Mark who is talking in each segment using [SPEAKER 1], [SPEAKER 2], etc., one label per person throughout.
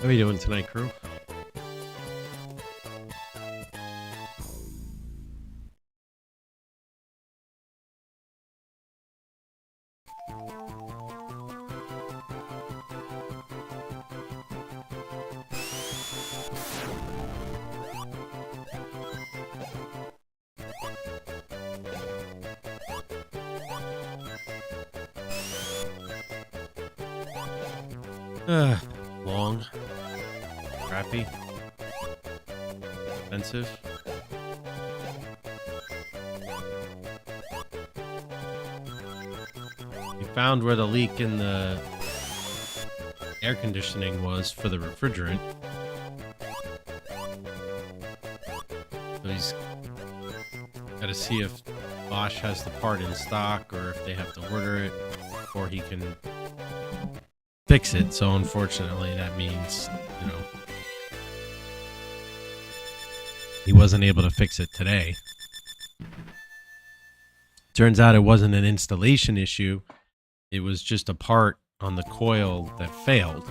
[SPEAKER 1] How are you doing tonight, crew? Long, crappy, expensive. We found where the leak in the air conditioning was for the refrigerant. So he's got to see if Bosch has the part in stock or if they have to order it before he can fix it. So unfortunately, that means, he wasn't able to fix it today. Turns out it wasn't an installation issue. It was just a part on the coil that failed.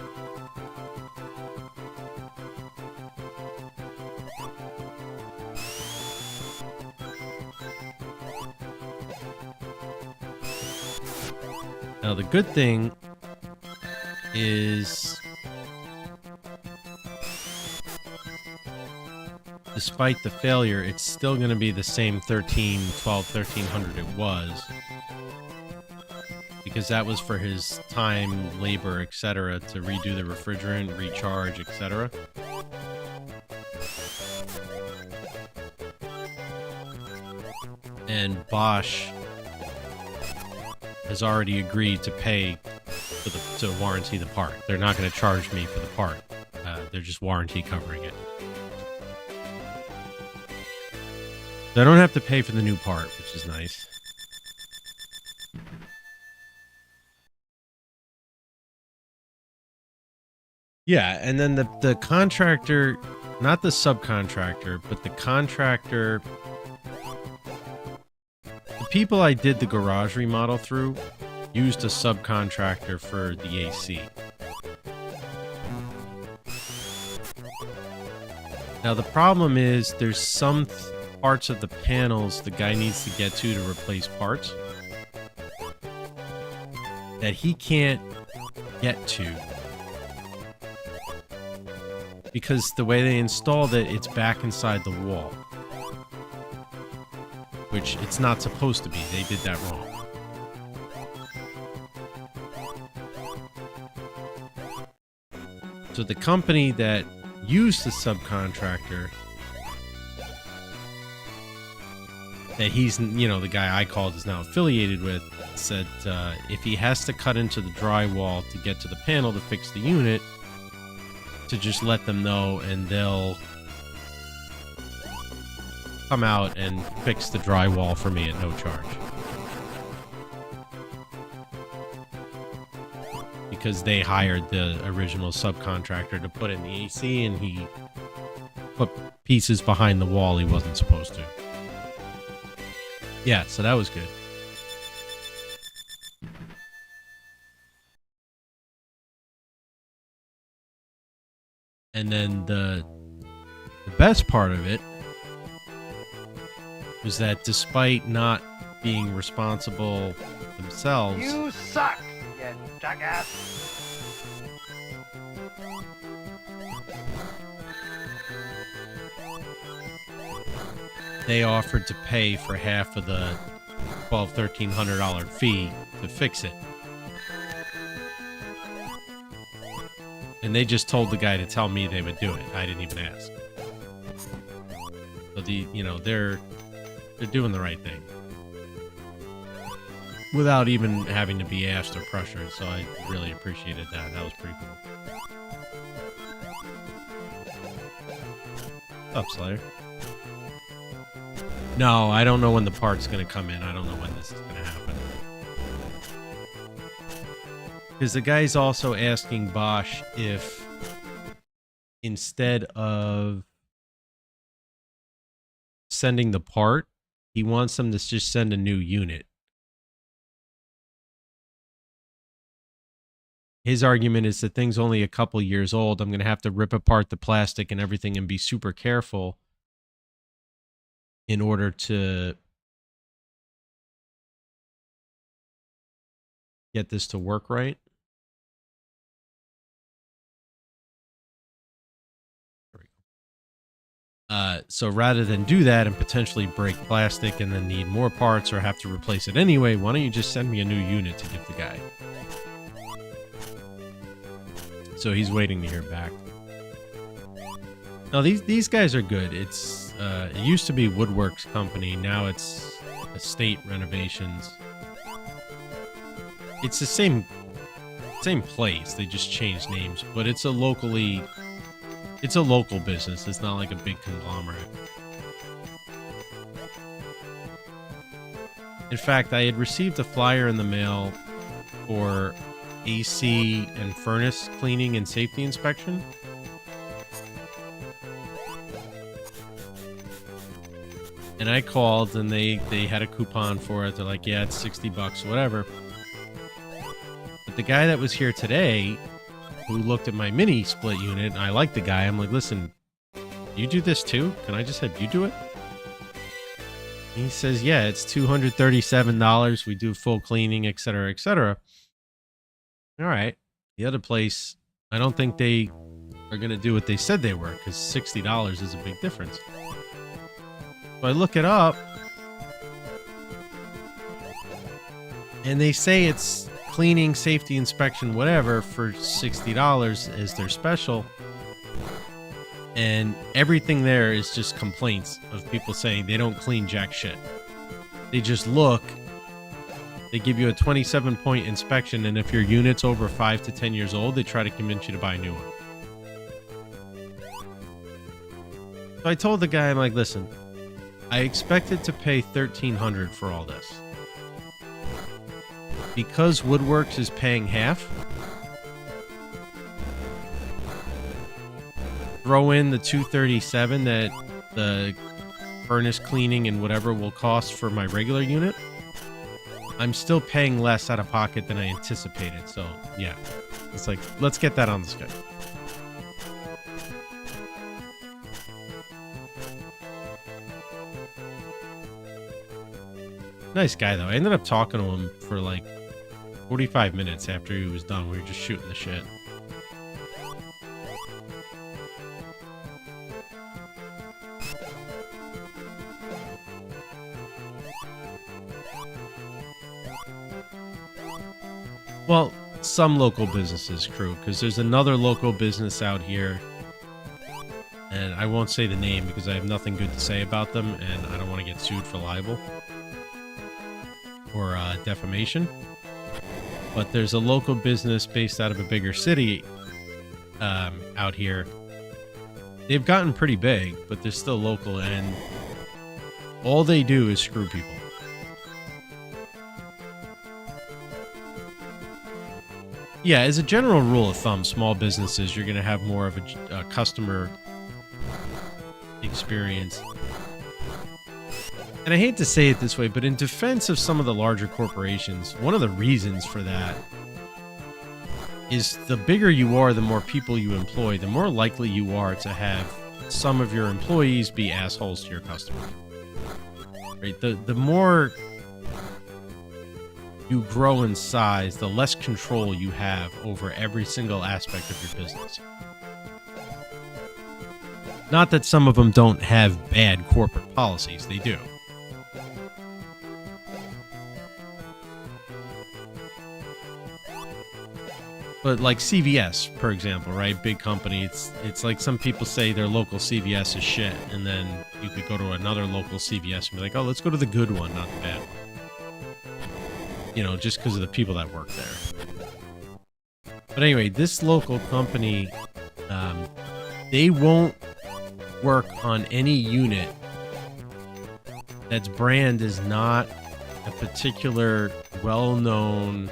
[SPEAKER 1] Now, the good thing is, despite the failure, it's still going to be the same 1300 it was, because that was for his time, labor, etc. to redo the refrigerant, recharge, etc. And Bosch has already agreed to pay to warranty the part. They're not going to charge me for the part. They're just warranty covering it. So I don't have to pay for the new part, which is nice. Yeah, and then the contractor, not the subcontractor, but the contractor, the people I did the garage remodel through used a subcontractor for the AC. Now the problem is there's some parts of the panels the guy needs to get to replace parts that he can't get to because the way they installed it, it's back inside the wall, which it's not supposed to be. They did that wrong. So the company that used the subcontractor, that he's, the guy I called is now affiliated with, said if he has to cut into the drywall to get to the panel to fix the unit, to just let them know and they'll come out and fix the drywall for me at no charge. Because they hired the original subcontractor to put in the AC and he put pieces behind the wall he wasn't supposed to. Yeah, so that was good. And then the best part of it was that despite not being responsible themselves,
[SPEAKER 2] you suck, you jackass.
[SPEAKER 1] they offered to pay for half of the $1,300 fee to fix it. And they just told the guy to tell me they would do it. I didn't even ask. So they're doing the right thing without even having to be asked or pressured. So I really appreciated that. That was pretty cool. What's up, Slayer? No, I don't know when the part's going to come in. I don't know when this is going to happen. Because the guy's also asking Bosch if instead of sending the part, he wants them to just send a new unit. his argument is the thing's only a couple years old. I'm going to have to rip apart the plastic and everything and be super careful in order to get this to work right. So rather than do that and potentially break plastic and then need more parts or have to replace it anyway, why don't you just send me a new unit to give the guy? So he's waiting to hear back. Now these guys are good. It's it used to be Woodworks Company, now it's Estate Renovations. It's the same place. They just changed names, but it's a local business. It's not like a big conglomerate. In fact, I had received a flyer in the mail for AC and furnace cleaning and safety inspection. And I called and they had a coupon for it. They're like, yeah, it's $60, whatever. But the guy that was here today, who looked at my mini split unit, and I like the guy. I'm like, listen, you do this too? Can I just have you do it? And he says, yeah, it's $237. We do full cleaning, etc., etc. All right. The other place, I don't think they are going to do what they said they were, because $60 is a big difference. So I look it up, and they say it's cleaning, safety inspection, whatever, for $60 is their special. And everything there is just complaints of people saying they don't clean jack shit. They just look, they give you a 27-point inspection, and if your unit's over 5 to 10 years old, they try to convince you to buy a new one. So I told the guy, I'm like, listen, I expected to pay $1,300 for all this. Because Woodworks is paying half, throw in the $237 that the furnace cleaning and whatever will cost for my regular unit, I'm still paying less out of pocket than I anticipated. So yeah, it's like, let's get that on the schedule. Nice guy though. I ended up talking to him for like 45 minutes after he was done. We were just shooting the shit. Well, some local businesses, crew, because there's another local business out here, and I won't say the name because I have nothing good to say about them, and I don't want to get sued for libel or defamation. But there's a local business based out of a bigger city out here. They've gotten pretty big, but they're still local, and all they do is screw people. Yeah, as a general rule of thumb, small businesses, you're going to have more of a customer experience. And I hate to say it this way, but in defense of some of the larger corporations, one of the reasons for that is the bigger you are, the more people you employ, the more likely you are to have some of your employees be assholes to your customers. Right? The more you grow in size, the less control you have over every single aspect of your business. Not that some of them don't have bad corporate policies, they do. But like CVS, for example, right? Big company. It's like some people say their local CVS is shit, and then you could go to another local CVS and be like, oh, let's go to the good one, not the bad one. You know, just because of the people that work there. But anyway, this local company, they won't work on any unit that's brand is not a particular well-known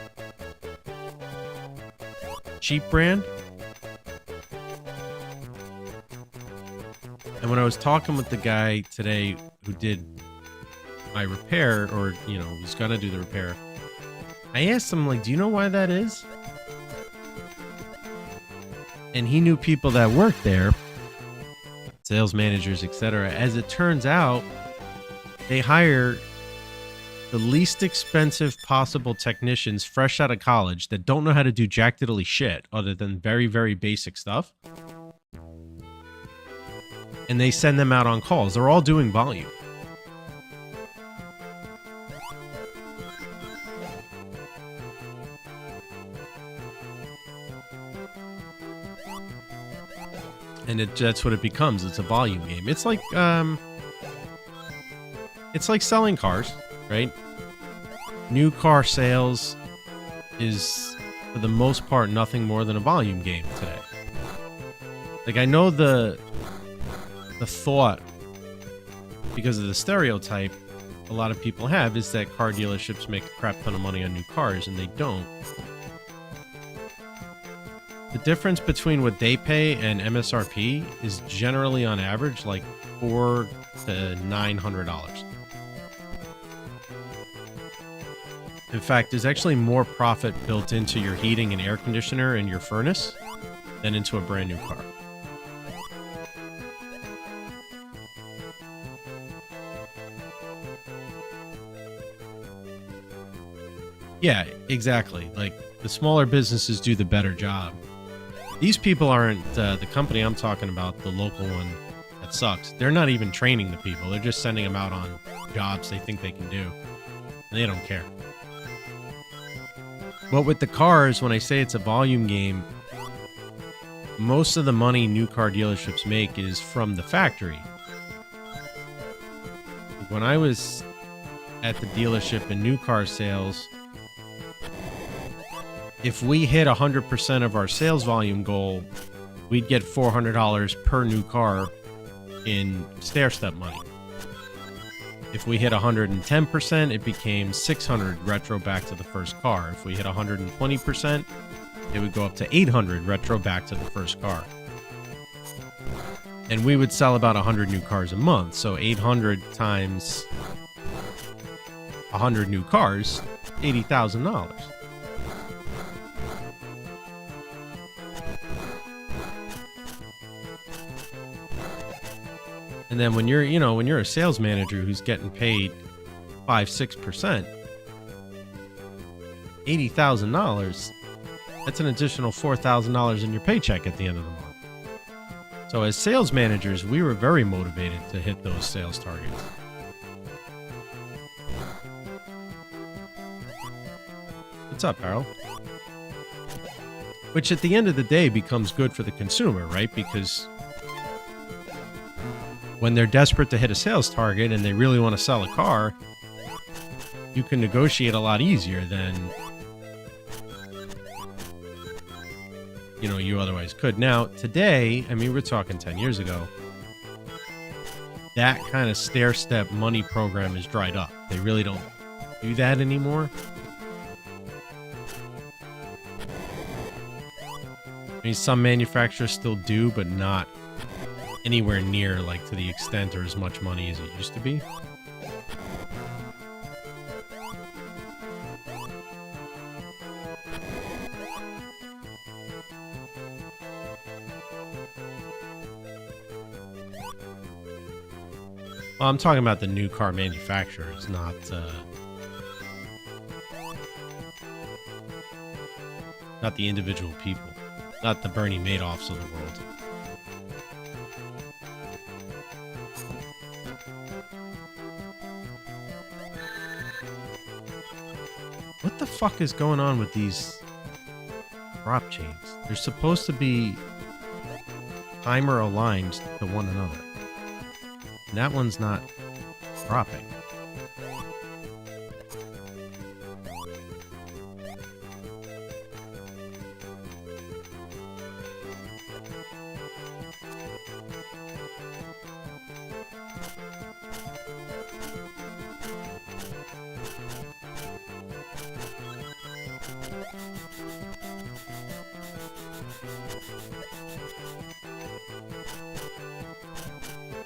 [SPEAKER 1] cheap brand. And when I was talking with the guy today who did my repair, or, you know, was gonna do the repair, I asked him, like, do you know why that is? And he knew people that worked there, sales managers, etc. As it turns out, they hire the least expensive possible technicians fresh out of college that don't know how to do jack diddly shit other than very, very basic stuff. And they send them out on calls. They're all doing volume. And that's what it becomes. It's a volume game. It's like selling cars, right? New car sales is, for the most part, nothing more than a volume game today. Like, I know the thought, because of the stereotype a lot of people have, is that car dealerships make a crap ton of money on new cars, and they don't. The difference between what they pay and MSRP is generally, on average, like $400 to $900. In fact, there's actually more profit built into your heating and air conditioner and your furnace than into a brand new car. Yeah, exactly. Like, the smaller businesses do the better job. These people aren't the company I'm talking about, the local one that sucks. They're not even training the people. They're just sending them out on jobs they think they can do. And they don't care. But with the cars, when I say it's a volume game, most of the money new car dealerships make is from the factory. When I was at the dealership in new car sales, if we hit 100% of our sales volume goal, we'd get $400 per new car in stair-step money. If we hit 110%, it became $600 retro back to the first car. If we hit 120%, it would go up to $800 retro back to the first car. And we would sell about 100 new cars a month. So 800 times 100 new cars, $80,000. And then when you're a sales manager who's getting paid 5-6%, $80,000, that's an additional $4,000 in your paycheck at the end of the month. So as sales managers, we were very motivated to hit those sales targets. What's up, Harold? Which at the end of the day becomes good for the consumer, right? Because when they're desperate to hit a sales target and they really want to sell a car, you can negotiate a lot easier than you otherwise could. Now, today, I mean, we're talking 10 years ago, that kind of stair-step money program is dried up. They really don't do that anymore. I mean, some manufacturers still do, but not anywhere near like to the extent or as much money as it used to be. Well, I'm talking about the new car manufacturers, not the individual people, not the Bernie Madoffs of the world. What the fuck is going on with these prop chains? They're supposed to be timer aligned to one another. And that one's not propping.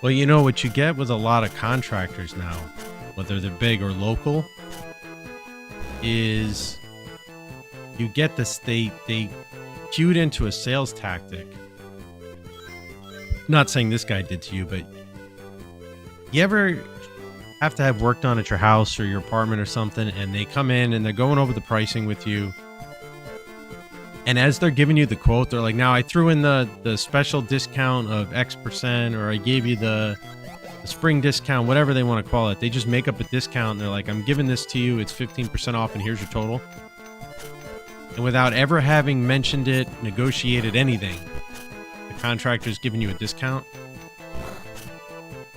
[SPEAKER 1] Well, you know what you get with a lot of contractors now, whether they're big or local, is you get this, they cued into a sales tactic not saying this guy did to you, but you ever have to have work done at your house or your apartment or something, and they come in and they're going over the pricing with you, and as they're giving you the quote, they're like, now I threw in the special discount of X%, or I gave you the spring discount, whatever they want to call it. They just make up a discount and they're like, I'm giving this to you, it's 15% off, and here's your total. And without ever having mentioned it, negotiated anything, the contractor's giving you a discount.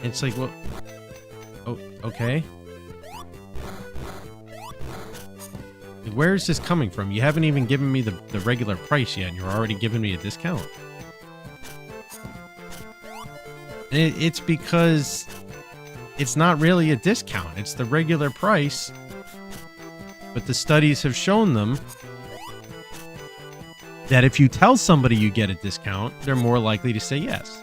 [SPEAKER 1] It's like, well, oh, okay. Where is this coming from? You haven't even given me the regular price yet, and you're already giving me a discount. And it's because it's not really a discount. It's the regular price. But the studies have shown them that if you tell somebody you get a discount, they're more likely to say yes.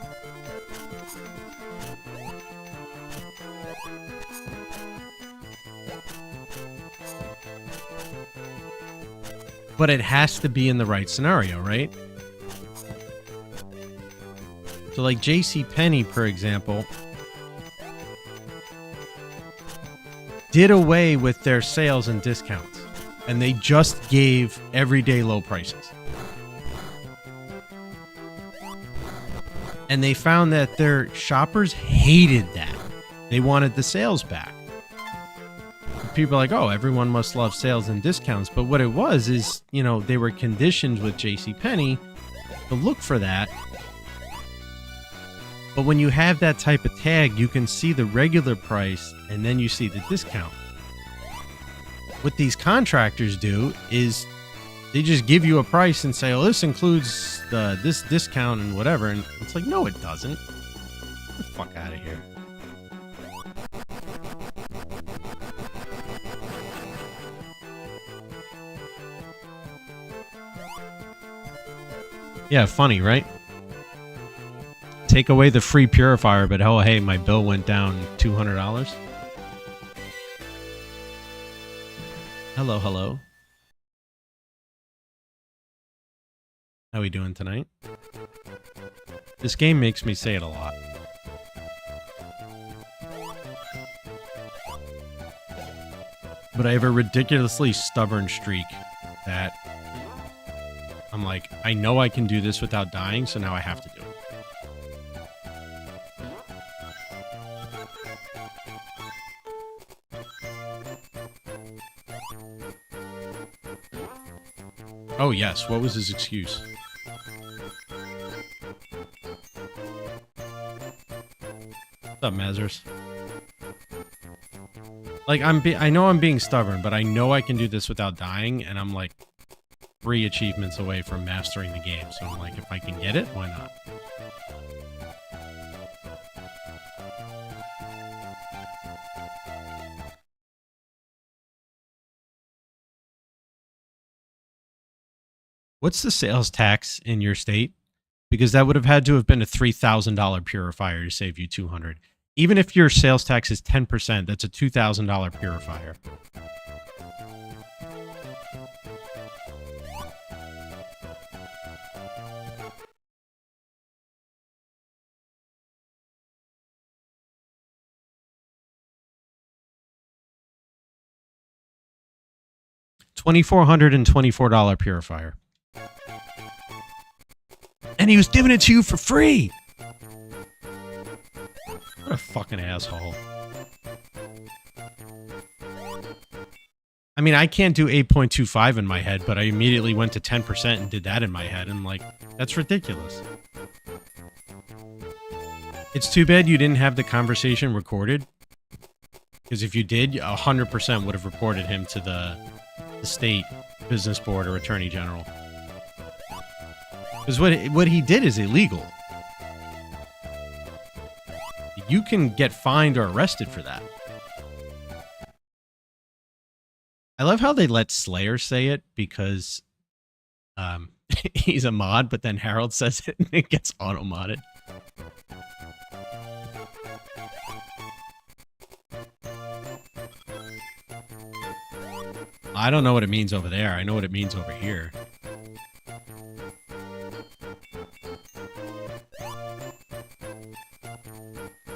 [SPEAKER 1] But it has to be in the right scenario, right? So like JCPenney, for example, did away with their sales and discounts, and they just gave everyday low prices. And they found that their shoppers hated that. They wanted the sales back. People are like, oh, everyone must love sales and discounts. But what it was is, you know, they were conditioned with JCPenney to look for that. But when you have that type of tag, you can see the regular price and then you see the discount. What these contractors do is they just give you a price and say, oh, this includes this discount and whatever. And it's like, no, it doesn't. Get the fuck out of here. Yeah, funny, right? Take away the free purifier, but oh, hey, my bill went down $200. Hello, hello. How we doing tonight? This game makes me say it a lot. But I have a ridiculously stubborn streak that I'm like, I know I can do this without dying, so now I have to do it. Oh, yes. What was his excuse? What's up, Mazers? Like, I know I'm being stubborn, but I know I can do this without dying, and I'm like 3 achievements away from mastering the game. So I'm like, if I can get it, why not? What's the sales tax in your state? Because that would have had to have been a $3,000 purifier to save you $200. Even if your sales tax is 10%, that's a $2,000 purifier. $2,424 purifier. And he was giving it to you for free. What a fucking asshole. I mean, I can't do 8.25 in my head, but I immediately went to 10% and did that in my head. I'm like, that's ridiculous. It's too bad you didn't have the conversation recorded. Because if you did, 100% would have reported him to the state business board or attorney general. Because what he did is illegal. You can get fined or arrested for that. I love how they let Slayer say it because he's a mod, but then Harold says it and it gets auto-modded. I don't know what it means over there. I know what it means over here.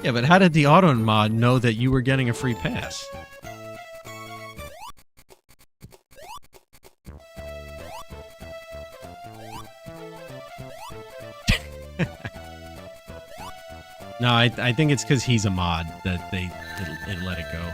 [SPEAKER 1] Yeah, but how did the auto mod know that you were getting a free pass? No, I think it's because he's a mod that it let it go.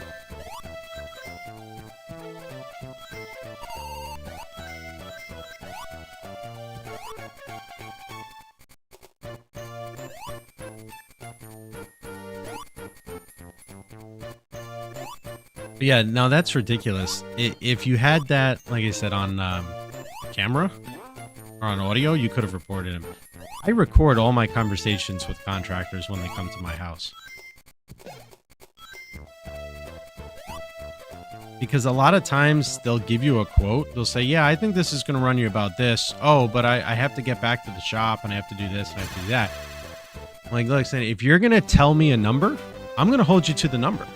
[SPEAKER 1] But yeah, no, that's ridiculous. If you had that, like I said, on camera or on audio, you could have reported him. I record all my conversations with contractors when they come to my house. Because a lot of times they'll give you a quote. They'll say, yeah, I think this is going to run you about this. Oh, but I have to get back to the shop and I have to do this and I have to do that. I'm like, look, if you're going to tell me a number, I'm going to hold you to the number.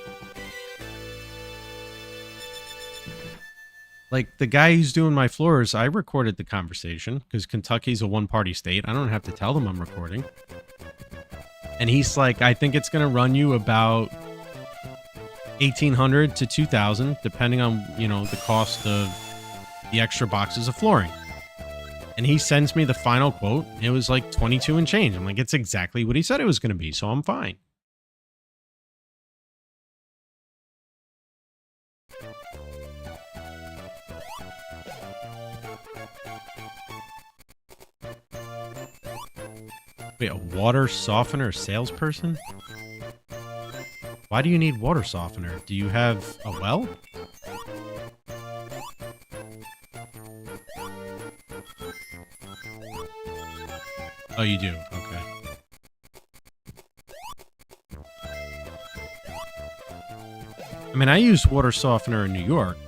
[SPEAKER 1] Like the guy who's doing my floors, I recorded the conversation because Kentucky's a one-party state. I don't have to tell them I'm recording. And he's like, I think it's going to run you about $1,800 to $2,000, depending on, you know, the cost of the extra boxes of flooring. And he sends me the final quote. And it was like 22 and change. I'm like, it's exactly what he said it was going to be. So I'm fine. Wait, a water softener salesperson? Why do you need water softener? Do you have a well? Oh, you do? Okay. I mean, I used water softener in New York,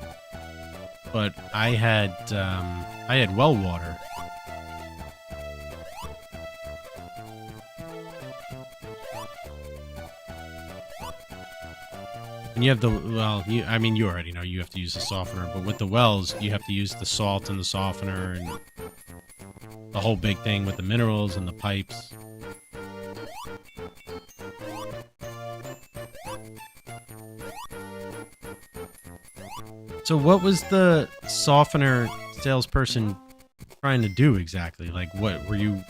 [SPEAKER 1] but I had well water. And you have the, well, I mean, you already know you have to use the softener, but with the wells, you have to use the salt and the softener and the whole big thing with the minerals and the pipes. So what was the softener salesperson trying to do exactly? Like, what were you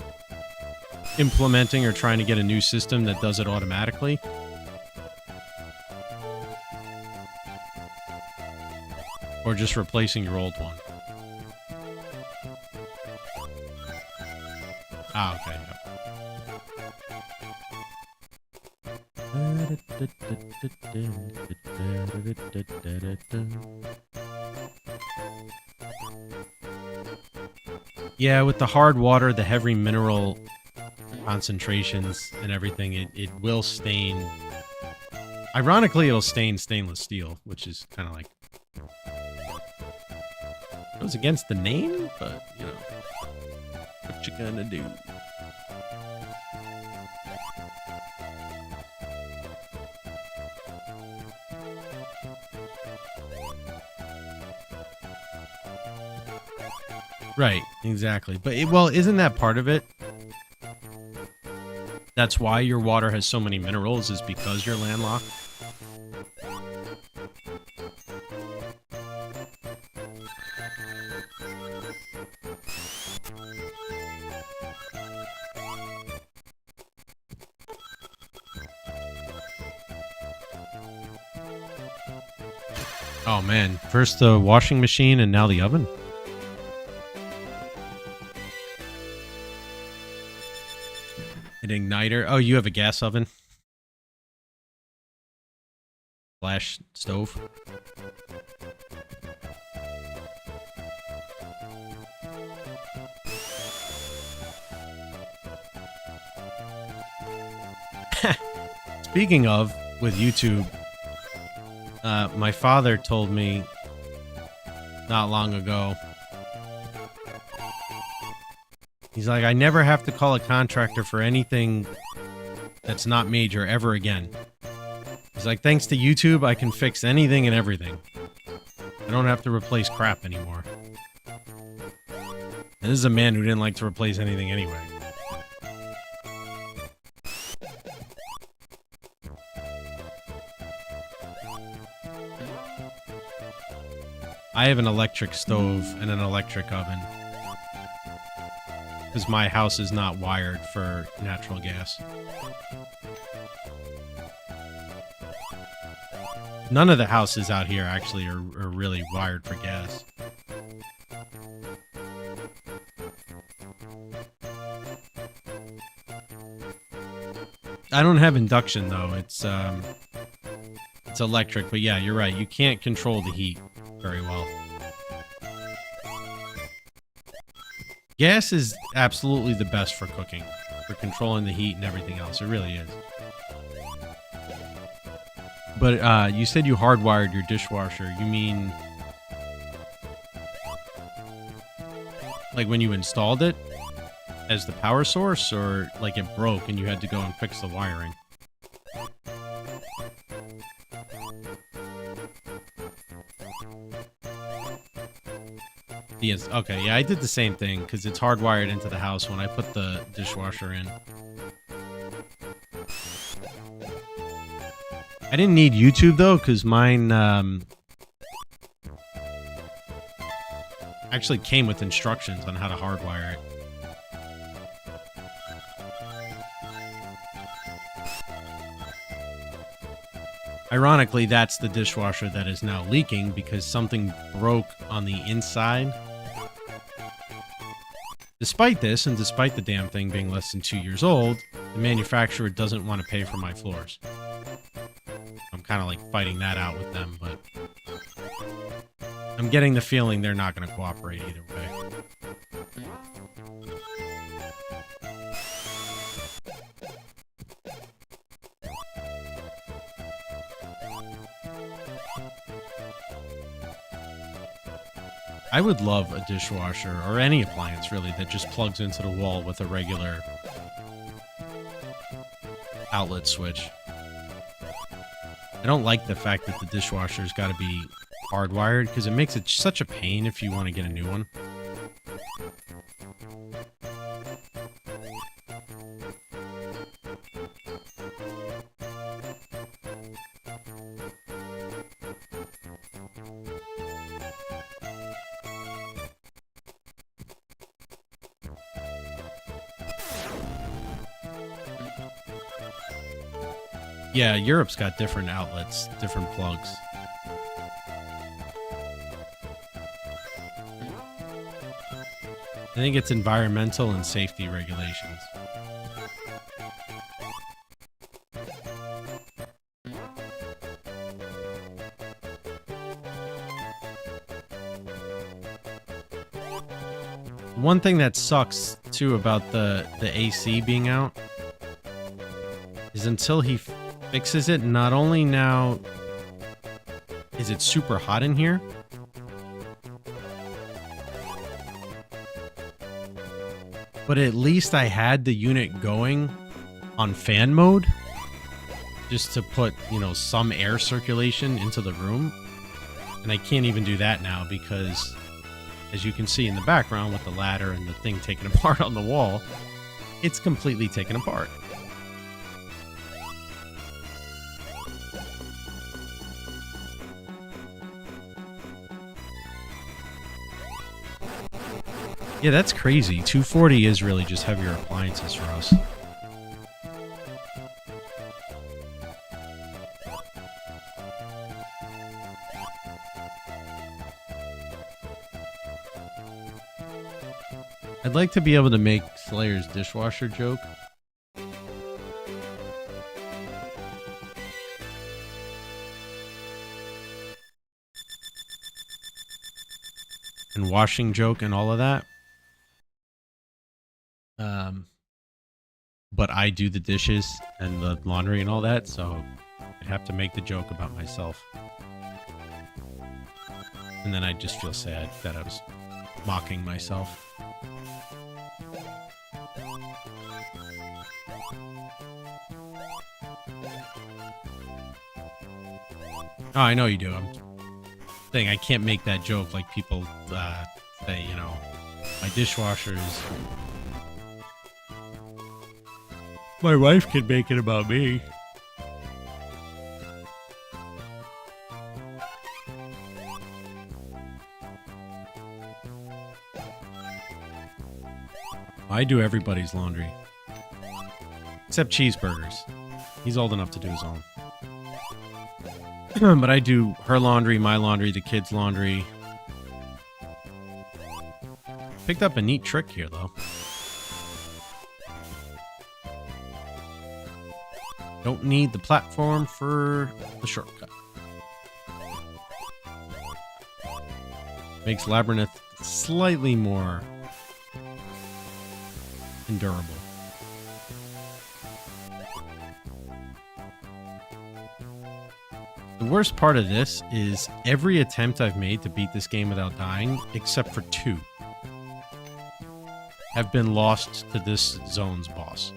[SPEAKER 1] implementing or trying to get a new system that does it automatically? Or just replacing your old one? Ah, okay. Yeah, with the hard water, the heavy mineral concentrations and everything, it will stain. Ironically, it'll stain stainless steel, which is kind of like, it was against the name, but, you know, what you gonna do? Right, exactly. But, well, isn't that part of it? That's why your water has so many minerals, is because you're landlocked? Oh man, first the washing machine and now the oven? An igniter? Oh, you have a gas oven? Flash stove? Speaking of, with YouTube, my father told me not long ago, he's like, I never have to call a contractor for anything that's not major ever again. He's like, thanks to YouTube, I can fix anything and everything. I don't have to replace crap anymore. And this is a man who didn't like to replace anything anyway. I have an electric stove and an electric oven. Because my house is not wired for natural gas. None of the houses out here actually are really wired for gas. I don't have induction though. It's electric, but yeah, you're right. You can't control the heat very well. Gas is absolutely the best for cooking, for controlling the heat and everything else. It really is. But you said you hardwired your dishwasher. You mean like when you installed it as the power source, or like it broke and you had to go and fix the wiring? Yes. Okay. Yeah, I did the same thing because it's hardwired into the house when I put the dishwasher in. I didn't need YouTube though because mine actually came with instructions on how to hardwire it. Ironically, that's the dishwasher that is now leaking because something broke on the inside. Despite this, and despite the damn thing being less than 2 years old, the manufacturer doesn't want to pay for my floors. I'm kind of like fighting that out with them, but I'm getting the feeling they're not going to cooperate either way. I would love a dishwasher, or any appliance really, that just plugs into the wall with a regular outlet switch. I don't like the fact that the dishwasher's got to be hardwired, because it makes it such a pain if you want to get a new one. Yeah, Europe's got different outlets, different plugs. I think it's environmental and safety regulations. One thing that sucks too about the AC being out is until he fixes it, not only now is it super hot in here, but at least I had the unit going on fan mode just to put, you know, some air circulation into the room. And I can't even do that now because, as you can see in the background with the ladder and the thing taken apart on the wall, it's completely taken apart. Yeah, that's crazy. 240 is really just heavier appliances for us. I'd like to be able to make Slayer's dishwasher joke. And washing joke and all of that. But I do the dishes and the laundry and all that, so I'd have to make the joke about myself. And then I'd just feel sad that I was mocking myself. Oh, I know you do. I'm saying I can't make that joke like people say, you know, my dishwasher is... My wife can make it about me. I do everybody's laundry. Except Cheeseburgers. He's old enough to do his own. But I do her laundry, my laundry, the kids' laundry. Picked up a neat trick here, though. Don't need the platform for the shortcut. Makes Labyrinth slightly more endurable. The worst part of this is every attempt I've made to beat this game without dying, except for 2, have been lost to this zone's boss.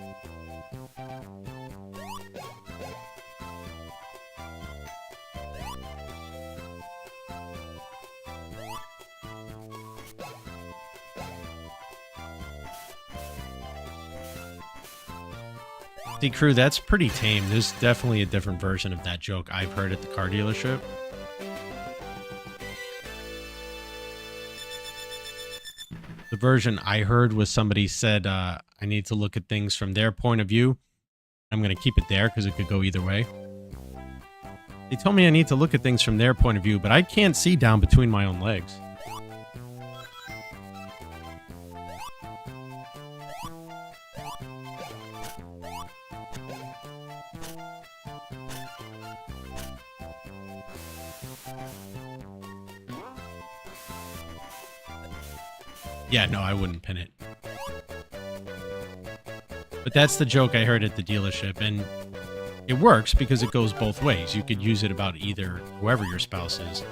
[SPEAKER 1] See, crew, that's pretty tame. There's definitely a different version of that joke I've heard at the car dealership. The version I heard was somebody said, I need to look at things from their point of view. I'm going to keep it there because it could go either way. They told me I need to look at things from their point of view, but I can't see down between my own legs. Yeah, no, I wouldn't pin it. But that's the joke I heard at the dealership, and it works because it goes both ways. You could use it about either whoever your spouse is.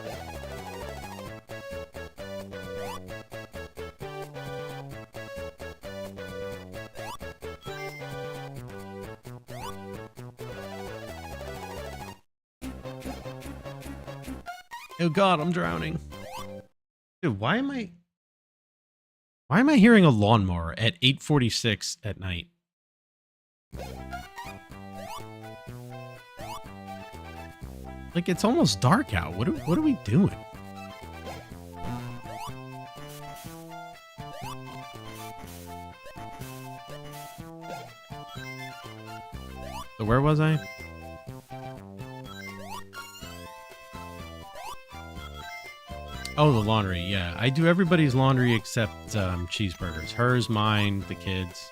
[SPEAKER 1] Oh God, I'm drowning. Dude, why am I hearing a lawnmower at 8:46 at night? Like, it's almost dark out. What are we doing? So where was I? Oh, the laundry. Yeah, I do everybody's laundry except Cheeseburgers. Hers, mine, the kids.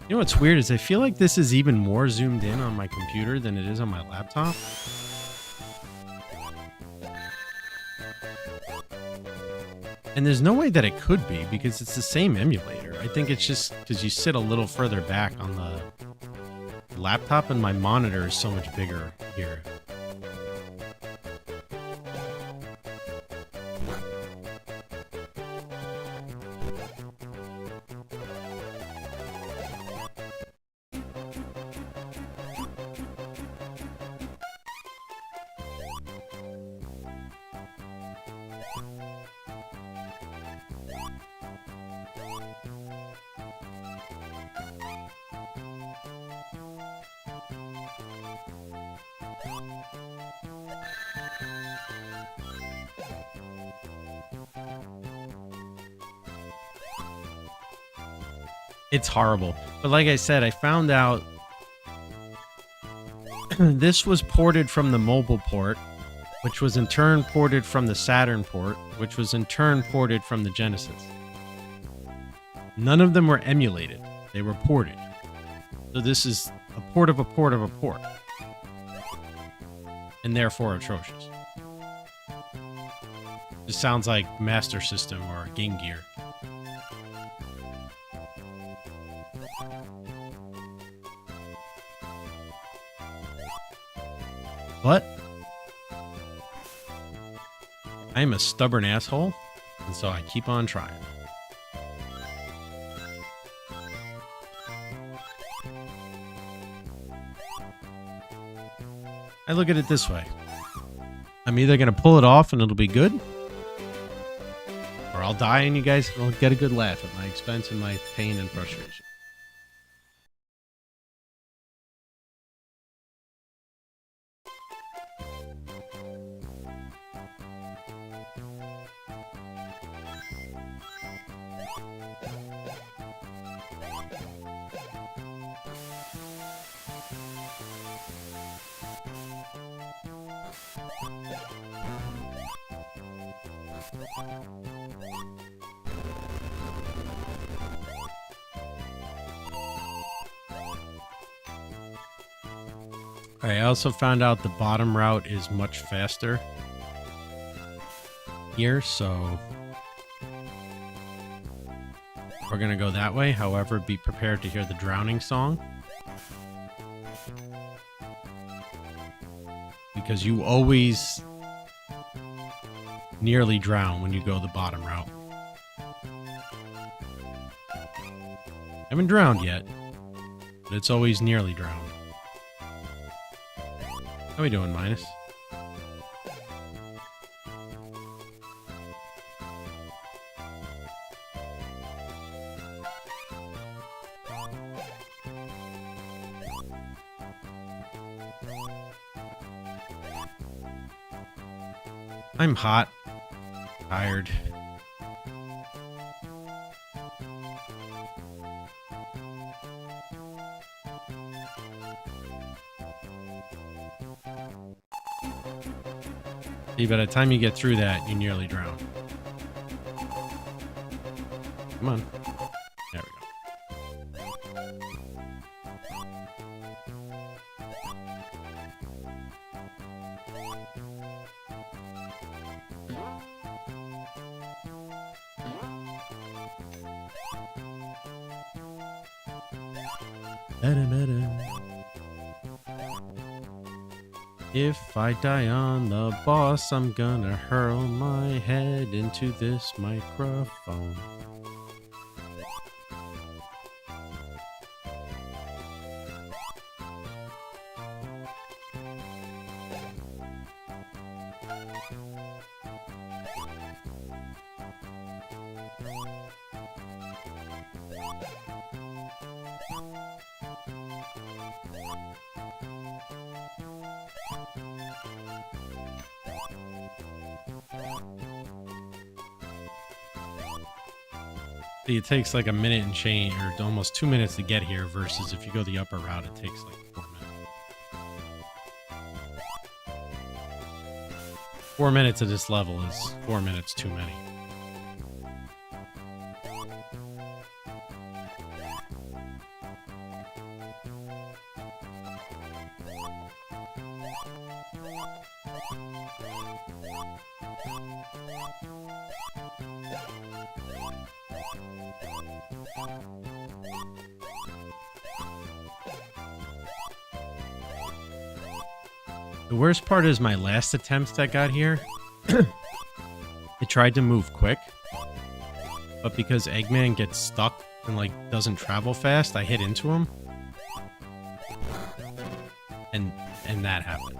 [SPEAKER 1] You know what's weird is I feel like this is even more zoomed in on my computer than it is on my laptop. And there's no way that it could be because it's the same emulator. I think it's just because you sit a little further back on the laptop and my monitor is so much bigger here. It's horrible. But like I said, I found out this was ported from the mobile port, which was in turn ported from the Saturn port, which was in turn ported from the Genesis. None of them were emulated. They were ported. So this is a port of a port of a port. And therefore atrocious. This sounds like Master System or Game Gear. But I'm a stubborn asshole, and so I keep on trying. I look at it this way. I'm either going to pull it off and it'll be good, or I'll die and you guys will get a good laugh at my expense and my pain and frustration. Alright, I also found out the bottom route is much faster here, so we're gonna go that way. However, be prepared to hear the drowning song, because you always nearly drown when you go the bottom route. I haven't drowned yet, but it's always nearly drowned. How we doing, Minus? I'm hot, tired. See, by the time you get through that, you nearly drown. Come on. There we go. If I die on the boss, I'm gonna hurl my head into this microphone. See, it takes like a minute and change, or almost 2 minutes to get here, versus if you go the upper route, it takes like 4 minutes. 4 minutes of this level is 4 minutes too many. The worst part is my last attempt that got here. It tried to move quick, but because Eggman gets stuck and like doesn't travel fast, I hit into him, and that happened.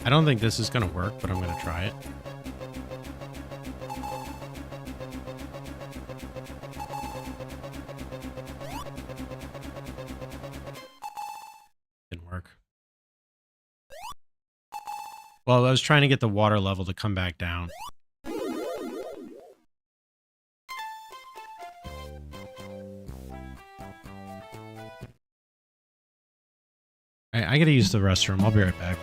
[SPEAKER 1] I don't think this is going to work, but I'm going to try it. Didn't work. Well, I was trying to get the water level to come back down. I gotta use the restroom. I'll be right back.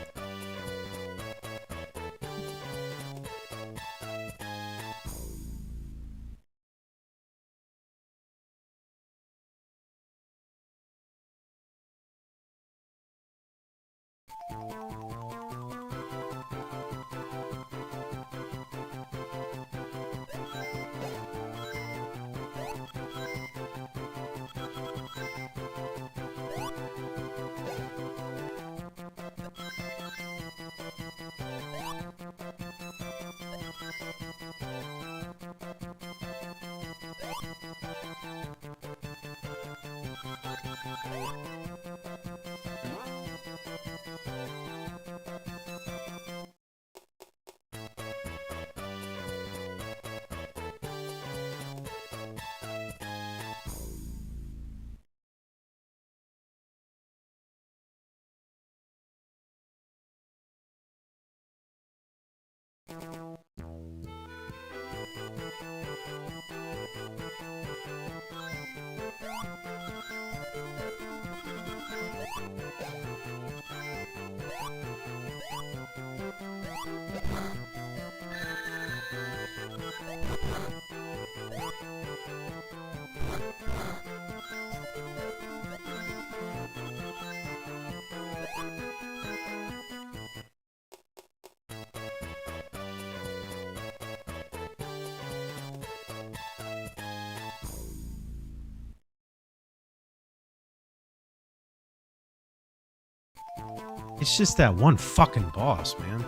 [SPEAKER 1] It's just that one fucking boss, man.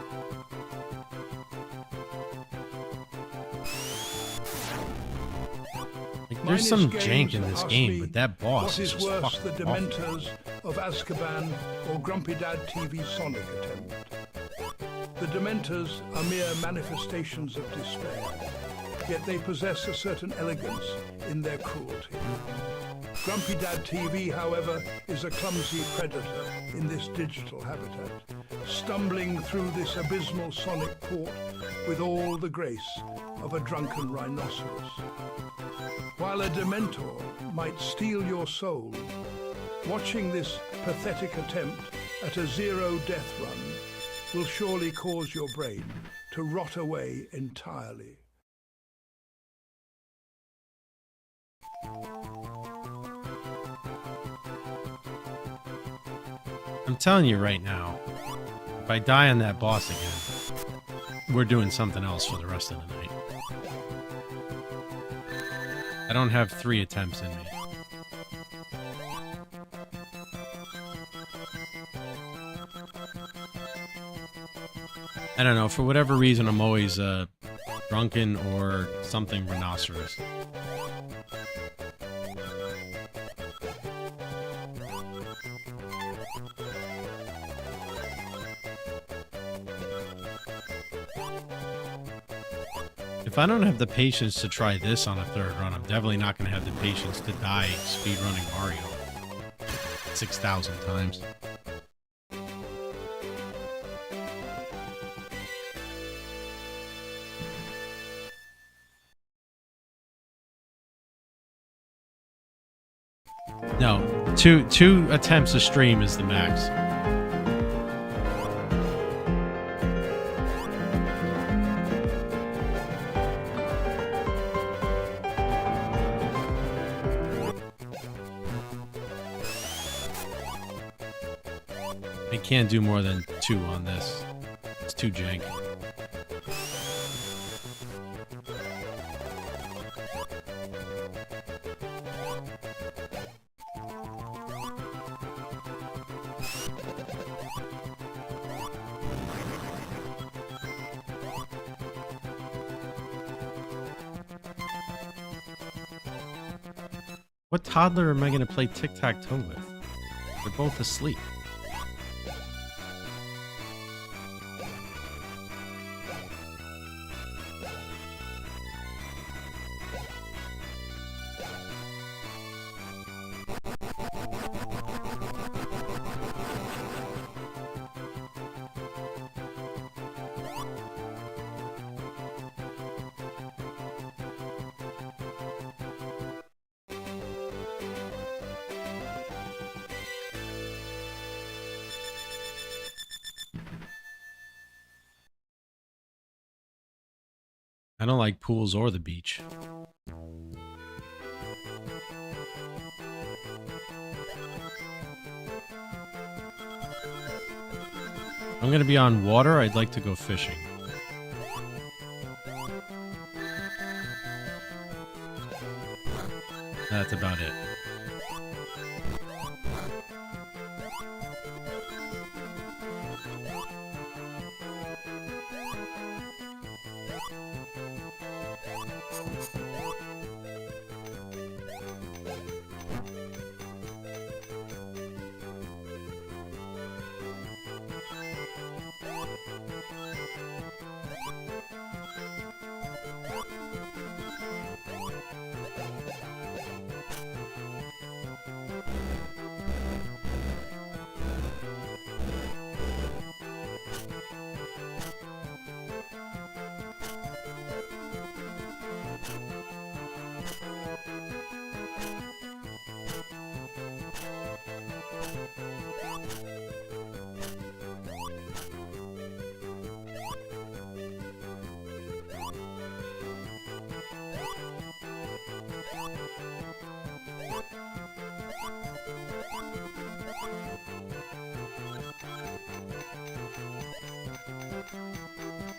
[SPEAKER 1] Like, there's some jank in this game, but that boss is just
[SPEAKER 3] worse,
[SPEAKER 1] fucking
[SPEAKER 3] the
[SPEAKER 1] awful.
[SPEAKER 3] Dementors of Azkaban or Grumpy Dad TV Sonic attempt. The Dementors are mere manifestations of despair, yet they possess a certain elegance in their cruelty. Grumpy Dad TV, however, is a clumsy predator in this digital habitat, stumbling through this abysmal sonic port with all the grace of a drunken rhinoceros. While a Dementor might steal your soul, watching this pathetic attempt at a zero death run will surely cause your brain to rot away entirely.
[SPEAKER 1] I'm telling you right now, if I die on that boss again, we're doing something else for the rest of the night. I don't have 3 attempts in me. I don't know, for whatever reason, I'm always drunken or something rhinoceros. If I don't have the patience to try this on a 3rd run, I'm definitely not going to have the patience to die speedrunning Mario 6,000 times. No, two attempts a stream is the max. I can't do more than 2 on this. It's too jank. What toddler am I going to play tic-tac-toe with? They're both asleep. I don't like pools or the beach. If I'm gonna be on water, I'd like to go fishing. That's about it.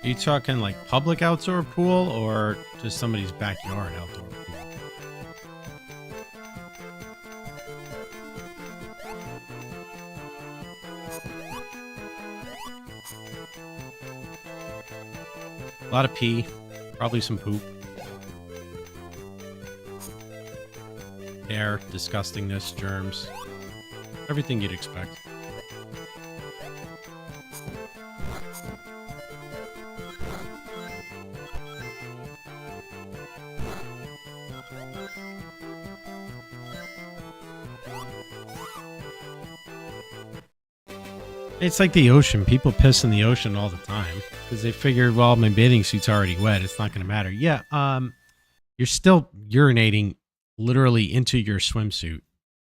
[SPEAKER 1] Are you talking like public outdoor pool or just somebody's backyard outdoor pool? A lot of pee, probably some poop. Air, disgustingness, germs. Everything you'd expect. It's like the ocean. People piss in the ocean all the time because they figure, well, my bathing suit's already wet. It's not going to matter. Yeah, you're still urinating literally into your swimsuit,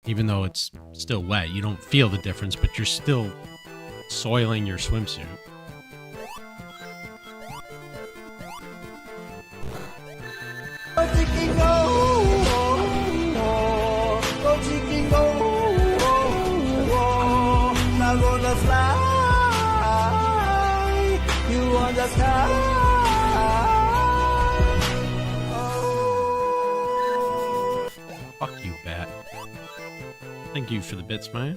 [SPEAKER 1] even though it's still wet. You don't feel the difference, but you're still soiling your swimsuit. Fuck you, bat. Thank you for the bits, Myers.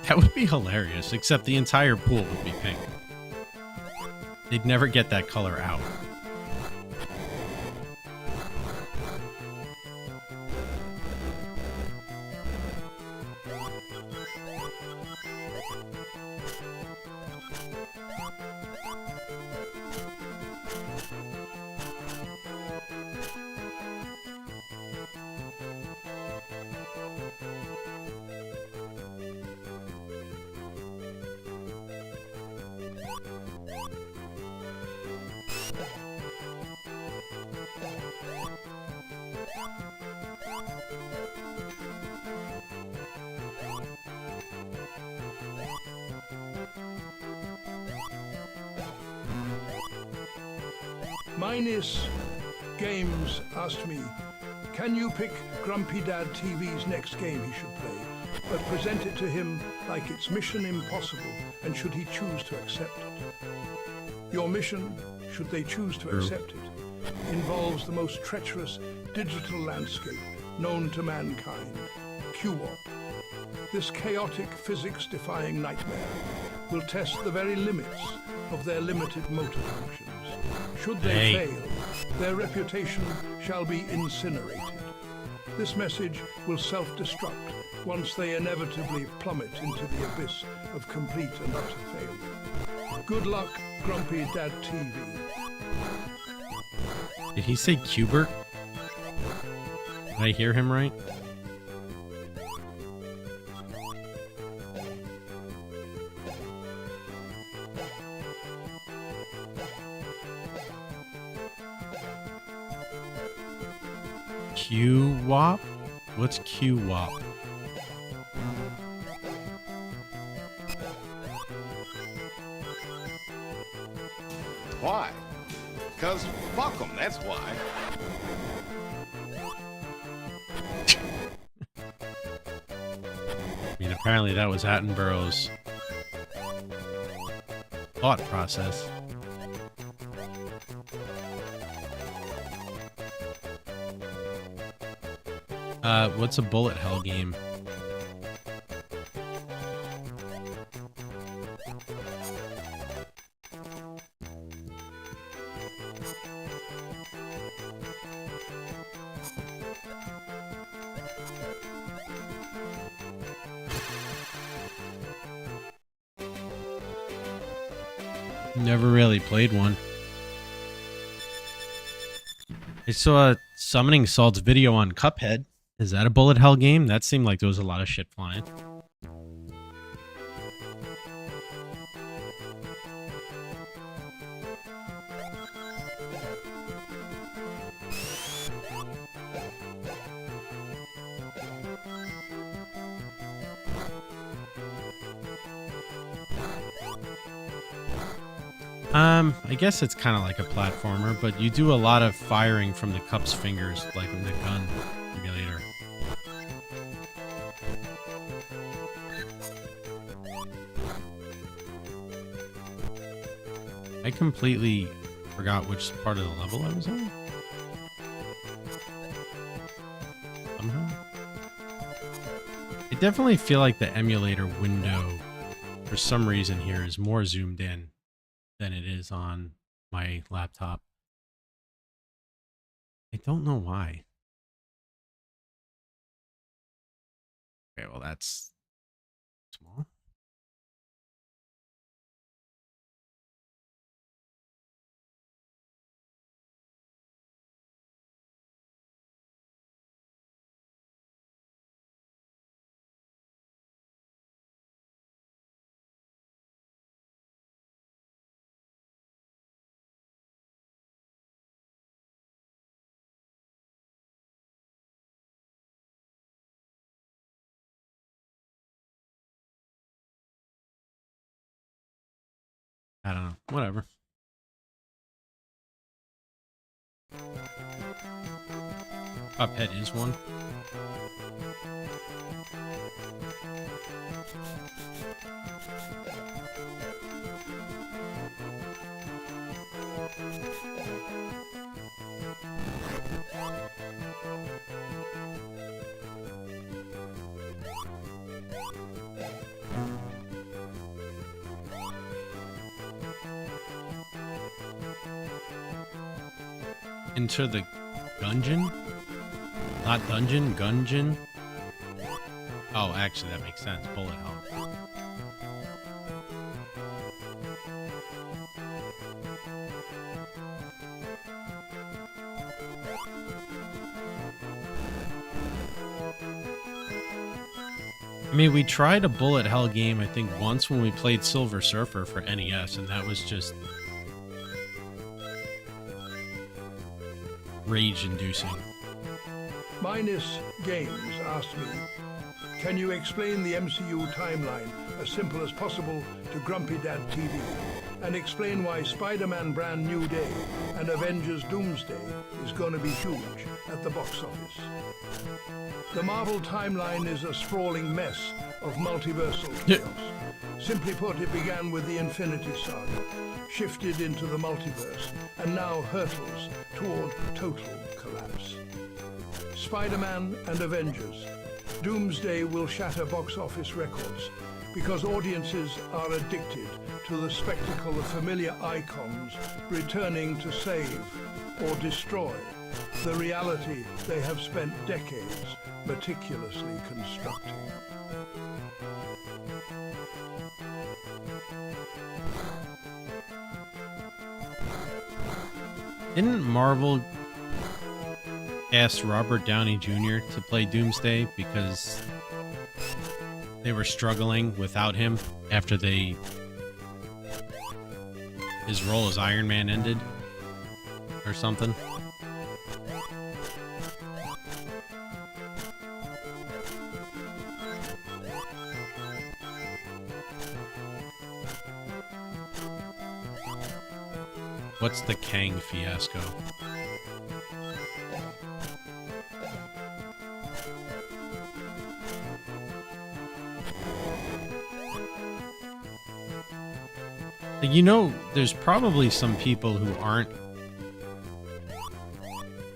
[SPEAKER 1] That would be hilarious, except the entire pool would be pink. They'd never get that color out.
[SPEAKER 3] Minus Games asked me, can you pick Grumpy Dad TV's next game he should play, but present it to him like it's mission impossible, and should he choose to accept it? Your mission, should they choose to accept it, involves the most treacherous digital landscape known to mankind, QWOP. This chaotic, physics-defying nightmare will test the very limits of their limited motor functions. Should they fail, their reputation shall be incinerated. This message will self-destruct once they inevitably plummet into the abyss of complete and utter failure. Good luck, Grumpy Dad TV.
[SPEAKER 1] Did he say Cubert? Did I hear him right? QWOP? What's QWOP?
[SPEAKER 4] Why? Because fuck them, that's why.
[SPEAKER 1] I mean, apparently that was Attenborough's thought process. What's a bullet hell game? Never really played one. I saw Summoning Salt's video on Cuphead. Is that a bullet hell game? That seemed like there was a lot of shit flying. I guess it's kind of like a platformer, but you do a lot of firing from the cup's fingers, like in the gun simulator. I completely forgot which part of the level I was on. Somehow. I definitely feel like the emulator window, for some reason here, is more zoomed in than it is on my laptop. I don't know why. Okay, well, that's small. I don't know. Whatever. Cuphead is one. Enter the Gungeon? Not dungeon, Gungeon? Oh, actually, that makes sense. Bullet hell. I mean, we tried a bullet hell game, I think, once when we played Silver Surfer for NES, and that was just rage-inducing.
[SPEAKER 3] Minus Games asked me, can you explain the MCU timeline as simple as possible to Grumpy Dad TV, and explain why Spider-Man Brand New Day and Avengers Doomsday is going to be huge at the box office? The Marvel timeline is a sprawling mess of multiversal chaos. Simply put, it began with the Infinity Saga, shifted into the multiverse, and now hurtles toward total collapse. Spider-Man and Avengers. Doomsday will shatter box office records because audiences are addicted to the spectacle of familiar icons returning to save or destroy the reality they have spent decades meticulously constructing.
[SPEAKER 1] Didn't Marvel ask Robert Downey Jr. to play Doomsday because they were struggling without him after his role as Iron Man ended or something? What's the Kang fiasco? You know, there's probably some people who aren't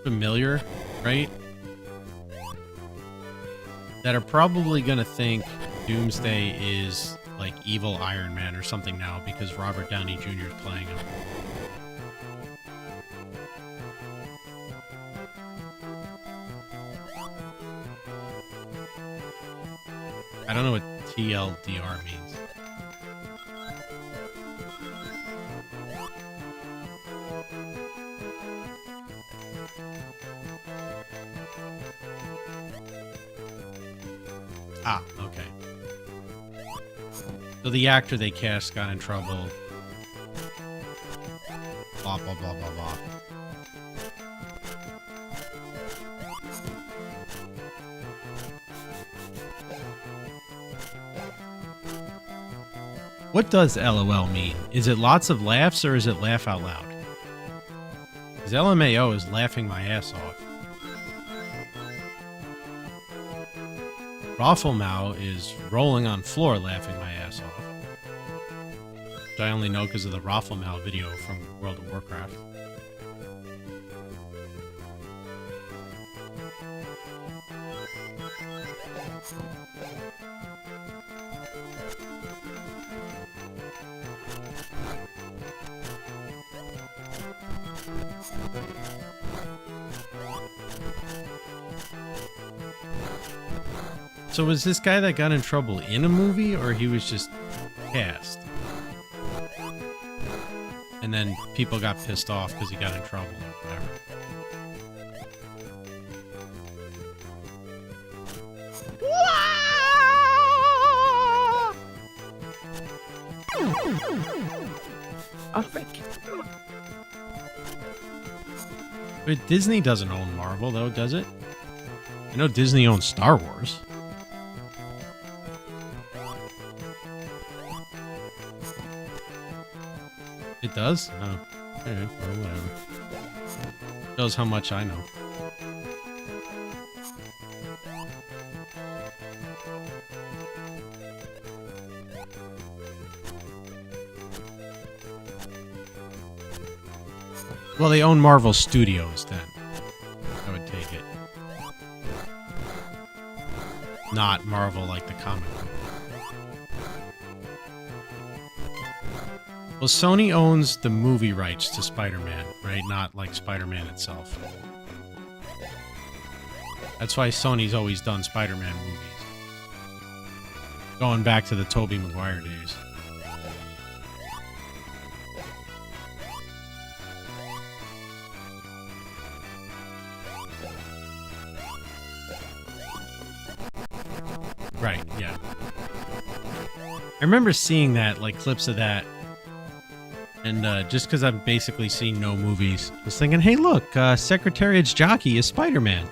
[SPEAKER 1] familiar, right? That are probably gonna think Doomsday is like evil Iron Man or something now because Robert Downey Jr. is playing him. I don't know what TLDR means. Ah, okay. So the actor they cast got in trouble. Blah, blah, blah, blah, blah. What does LOL mean? Is it lots of laughs or is it laugh out loud? Because LMAO is laughing my ass off. Rafflemau is rolling on floor laughing my ass off. which I only know because of the Rafflemal video from World of Warcraft. So was this guy that got in trouble in a movie, or he was just cast? And then people got pissed off because he got in trouble or whatever.
[SPEAKER 5] Oh, thank you.
[SPEAKER 1] But Disney doesn't own Marvel, though, does it? I know Disney owns Star Wars. It does? Oh. Alright, well, whatever. Shows how much I know. Well, they own Marvel Studios, then. I would take it. Not Marvel like the comic book. Well, Sony owns the movie rights to Spider-Man, right? Not like Spider-Man itself. That's why Sony's always done Spider-Man movies. Going back to the Tobey Maguire days. Right, yeah. I remember seeing that, like clips of that. And just because I've basically seen no movies, I was thinking, hey, look, Secretariat's jockey is Spider-Man.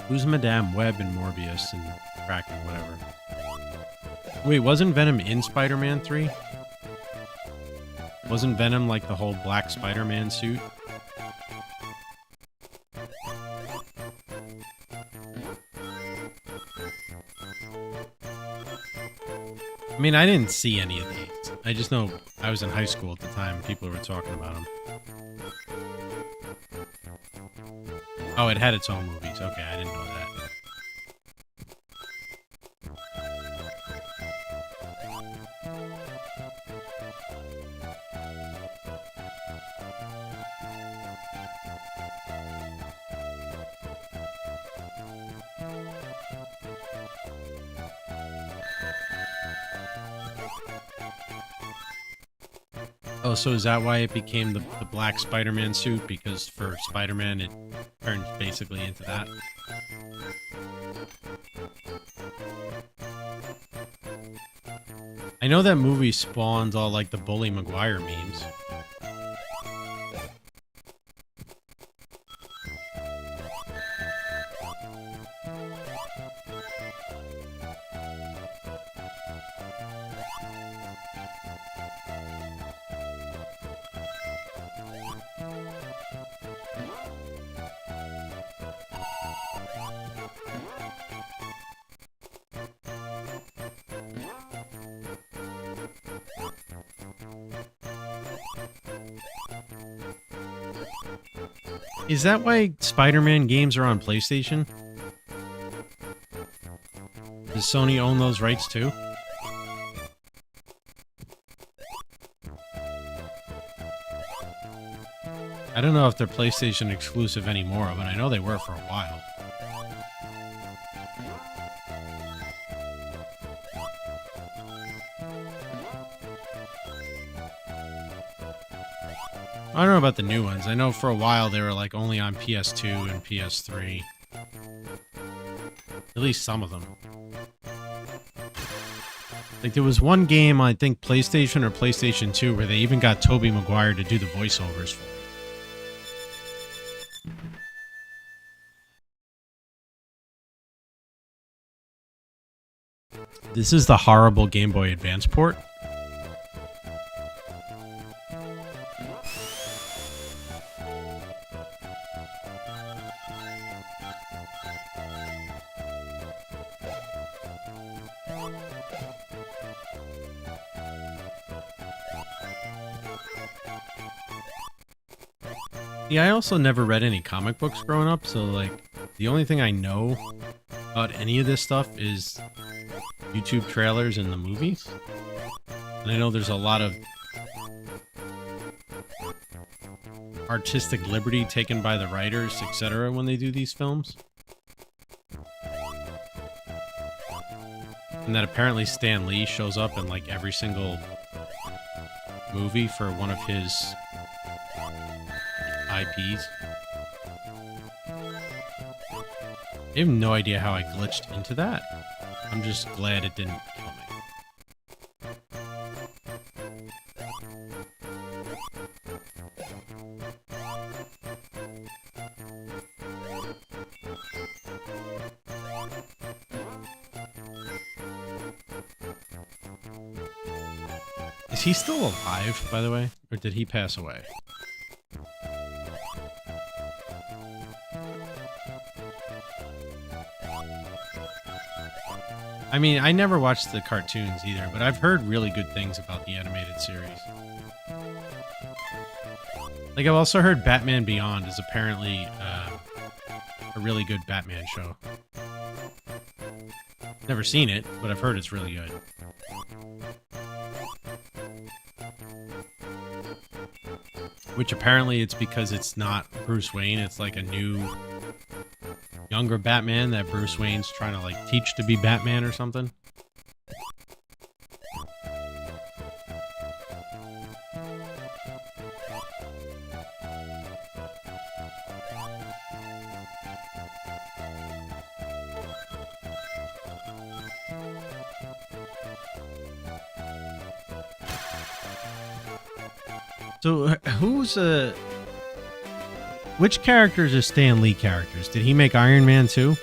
[SPEAKER 1] Who's Madame Web and Morbius and Kraken, whatever? Wait, wasn't Venom in Spider-Man 3? Wasn't Venom like the whole black Spider-Man suit? I mean, I didn't see any of these. I just know I was in high school at the time. People were talking about them. Oh, it had its own movies. Okay, I didn't know that. Oh, so is that why it became the black Spider-Man suit? Because for Spider-Man, it turns basically into that? I know that movie spawned all, like, the Bully Maguire memes. Is that why Spider-Man games are on PlayStation? Does Sony own those rights too? I don't know if they're PlayStation exclusive anymore, but I know they were for a while. I don't know about the new ones. I know for a while they were like only on PS2 and PS3. At least some of them. Like there was one game, I think PlayStation or PlayStation 2, where they even got Tobey Maguire to do the voiceovers for. This is the horrible Game Boy Advance port. Yeah, I also never read any comic books growing up, so like the only thing I know about any of this stuff is YouTube trailers and the movies. And I know there's a lot of artistic liberty taken by the writers, etc. when they do these films. And that apparently Stan Lee shows up in like every single movie for one of his IPs. I have no idea how I glitched into that. I'm just glad it didn't kill me. Is he still alive, by the way? Or did he pass away? I mean, I never watched the cartoons either, but I've heard really good things about the animated series. Like, I've also heard Batman Beyond is apparently a really good Batman show. Never seen it, but I've heard it's really good. Which apparently it's because it's not Bruce Wayne, it's like a new, younger Batman that Bruce Wayne's trying to like teach to be Batman or something. So which characters are Stan Lee characters? Did he make Iron Man too?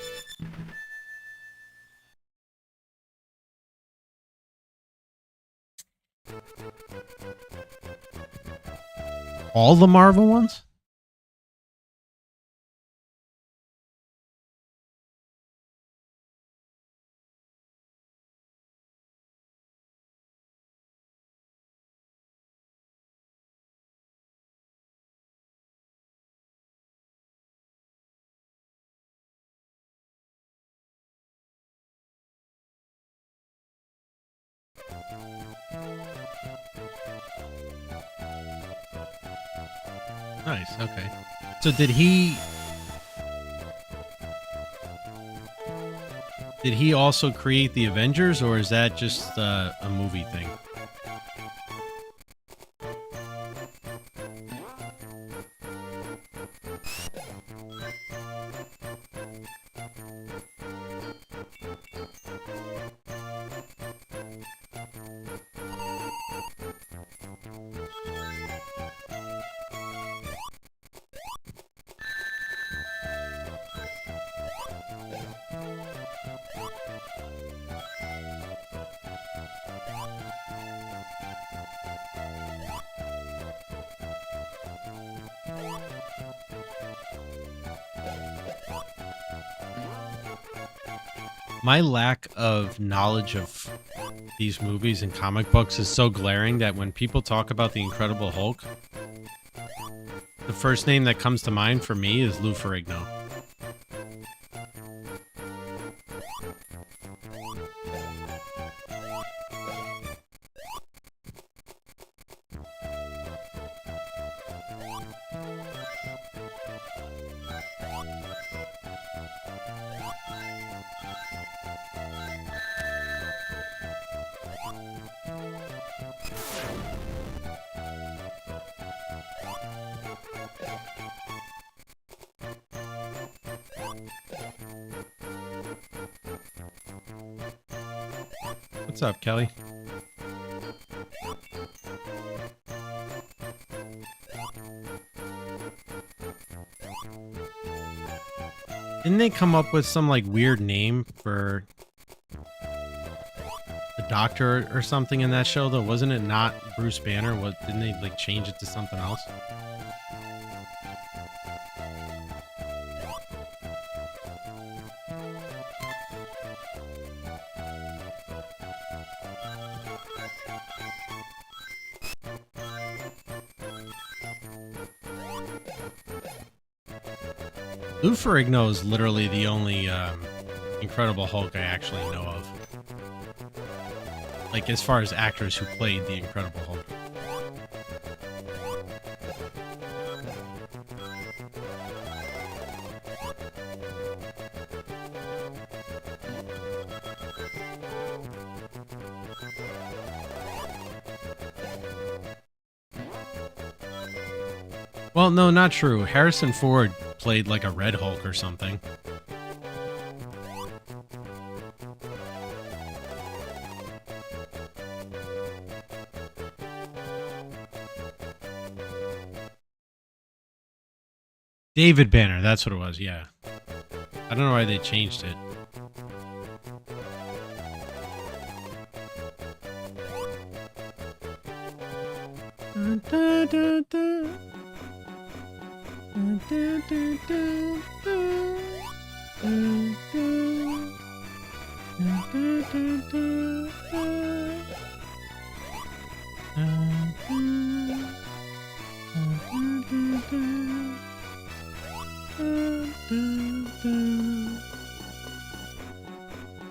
[SPEAKER 1] All the Marvel ones? Nice, okay. So did he also create the Avengers, or is that just a movie thing? My lack of knowledge of these movies and comic books is so glaring that when people talk about the Incredible Hulk, the first name that comes to mind for me is Lou Ferrigno. What's up, Kelly? Didn't they come up with some like weird name for doctor or something in that show though? Wasn't it not Bruce Banner? What didn't they like change it to something else? Lou Ferrigno is literally the only Incredible Hulk I actually know of. Like, as far as actors who played the Incredible Hulk. Well, no, not true. Harrison Ford played like a Red Hulk or something. David Banner, that's what it was, yeah. I don't know why they changed it. Dun, dun, dun, dun. Dun, dun, dun, dun, dun. Dun, dun. Dun, dun, dun, dun, dun. Dun, dun. Dun, dun, dun, dun. Dun, dun, dun.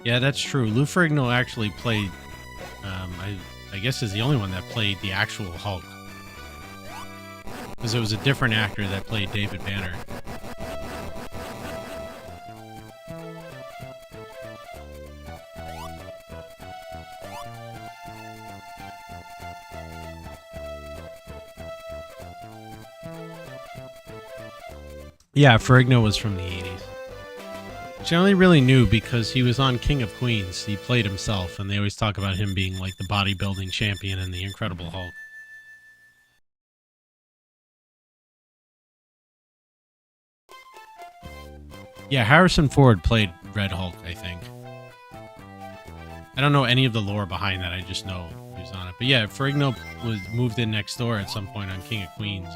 [SPEAKER 1] Yeah, that's true. Lou Ferrigno actually played, I guess is the only one that played the actual Hulk. Because it was a different actor that played David Banner. Yeah, Ferrigno was from the 80s. Which I only really knew because he was on King of Queens. He played himself, and they always talk about him being like the bodybuilding champion in the Incredible Hulk. Yeah, Harrison Ford played Red Hulk, I think. I don't know any of the lore behind that. I just know he was on it. But yeah, Ferrigno was moved in next door at some point on King of Queens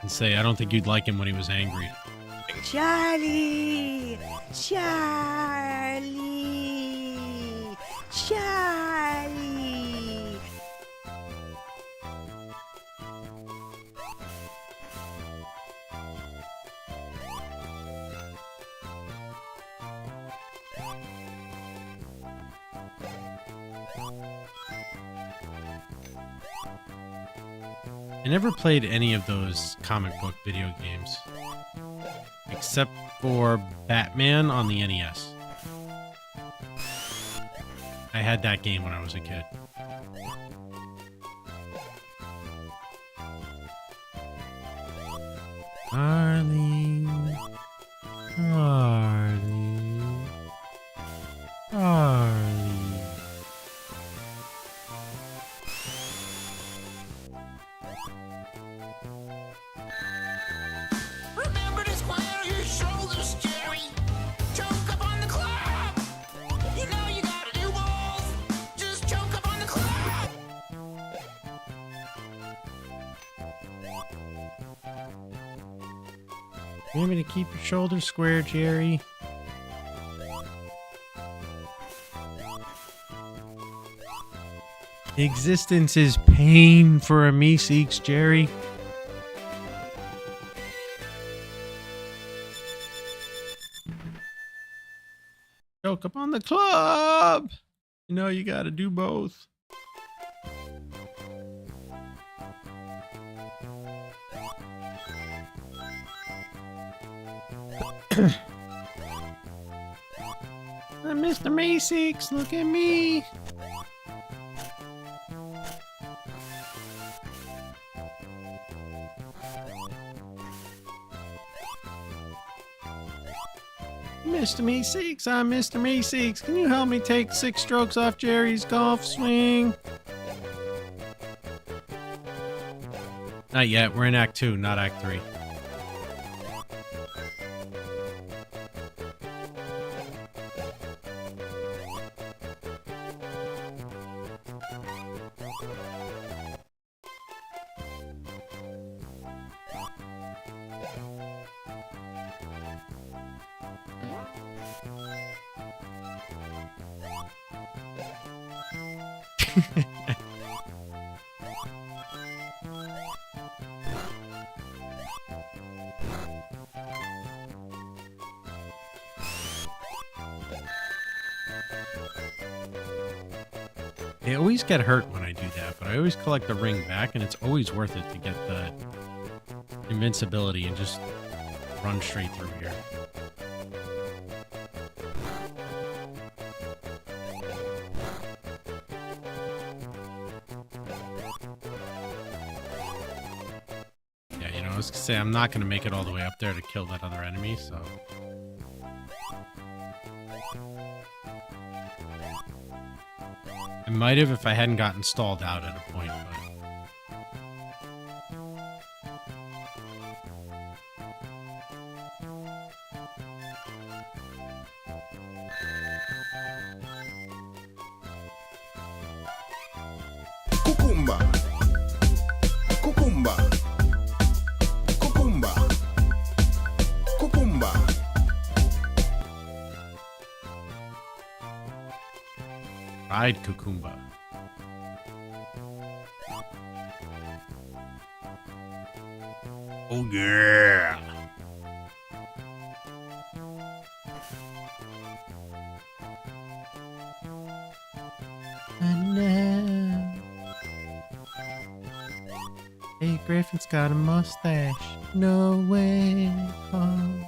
[SPEAKER 1] and say, I don't think you'd like him when he was angry.
[SPEAKER 6] Charlie! Charlie! Charlie!
[SPEAKER 1] I never played any of those comic book video games. Except for Batman on the NES. I had that game when I was a kid. Harley. Harley. Harley.
[SPEAKER 7] Remember to square your shoulders, Jerry. Choke up on the club. You know you gotta do both. Just choke up on the club.
[SPEAKER 1] Remember to keep your shoulders square, Jerry. Existence is pain for a Meeseeks, Jerry. Choke up on the club. You know you gotta do both. Mr. Meeseeks, look at me. Mr. Meeseeks, I'm Mr. Meeseeks. Can you help me take 6 strokes off Jerry's golf swing? Not yet. We're in Act 2, not Act 3. I always get hurt when I do that, but I always collect the ring back, and it's always worth it to get the invincibility and just run straight through here. Yeah, you know, I was gonna say I'm not gonna make it all the way up there to kill that other enemy, so. I might have if I hadn't gotten stalled out at a point, but.
[SPEAKER 8] Cucumba. Cucumba. Cucumba. Cucumba.
[SPEAKER 1] Fried cucumba. Oh yeah. Hey, Griffin's got a mustache. No way home.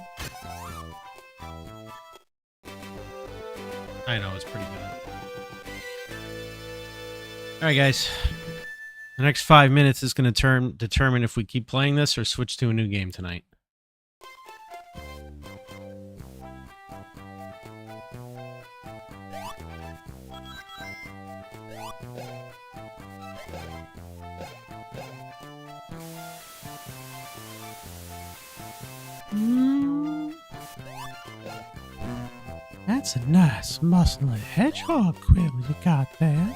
[SPEAKER 1] I know, it's pretty good. Alright, guys. The next 5 minutes is going to determine if we keep playing this or switch to a new game tonight. That's a nice muscly hedgehog quill you got there.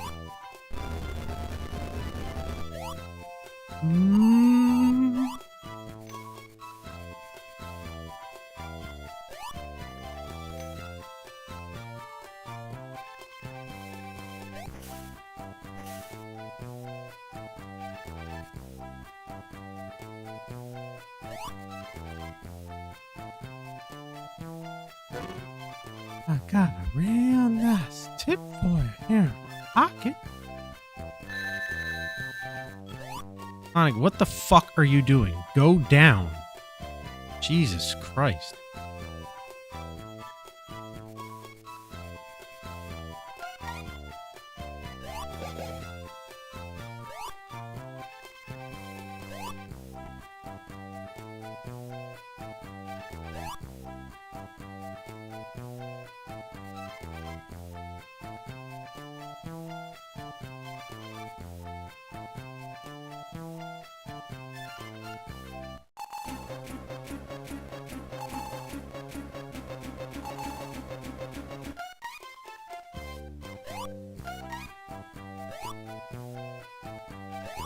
[SPEAKER 1] I got a real nice tip for you here in my pocket. Sonic, what the fuck are you doing? Go down. Jesus Christ.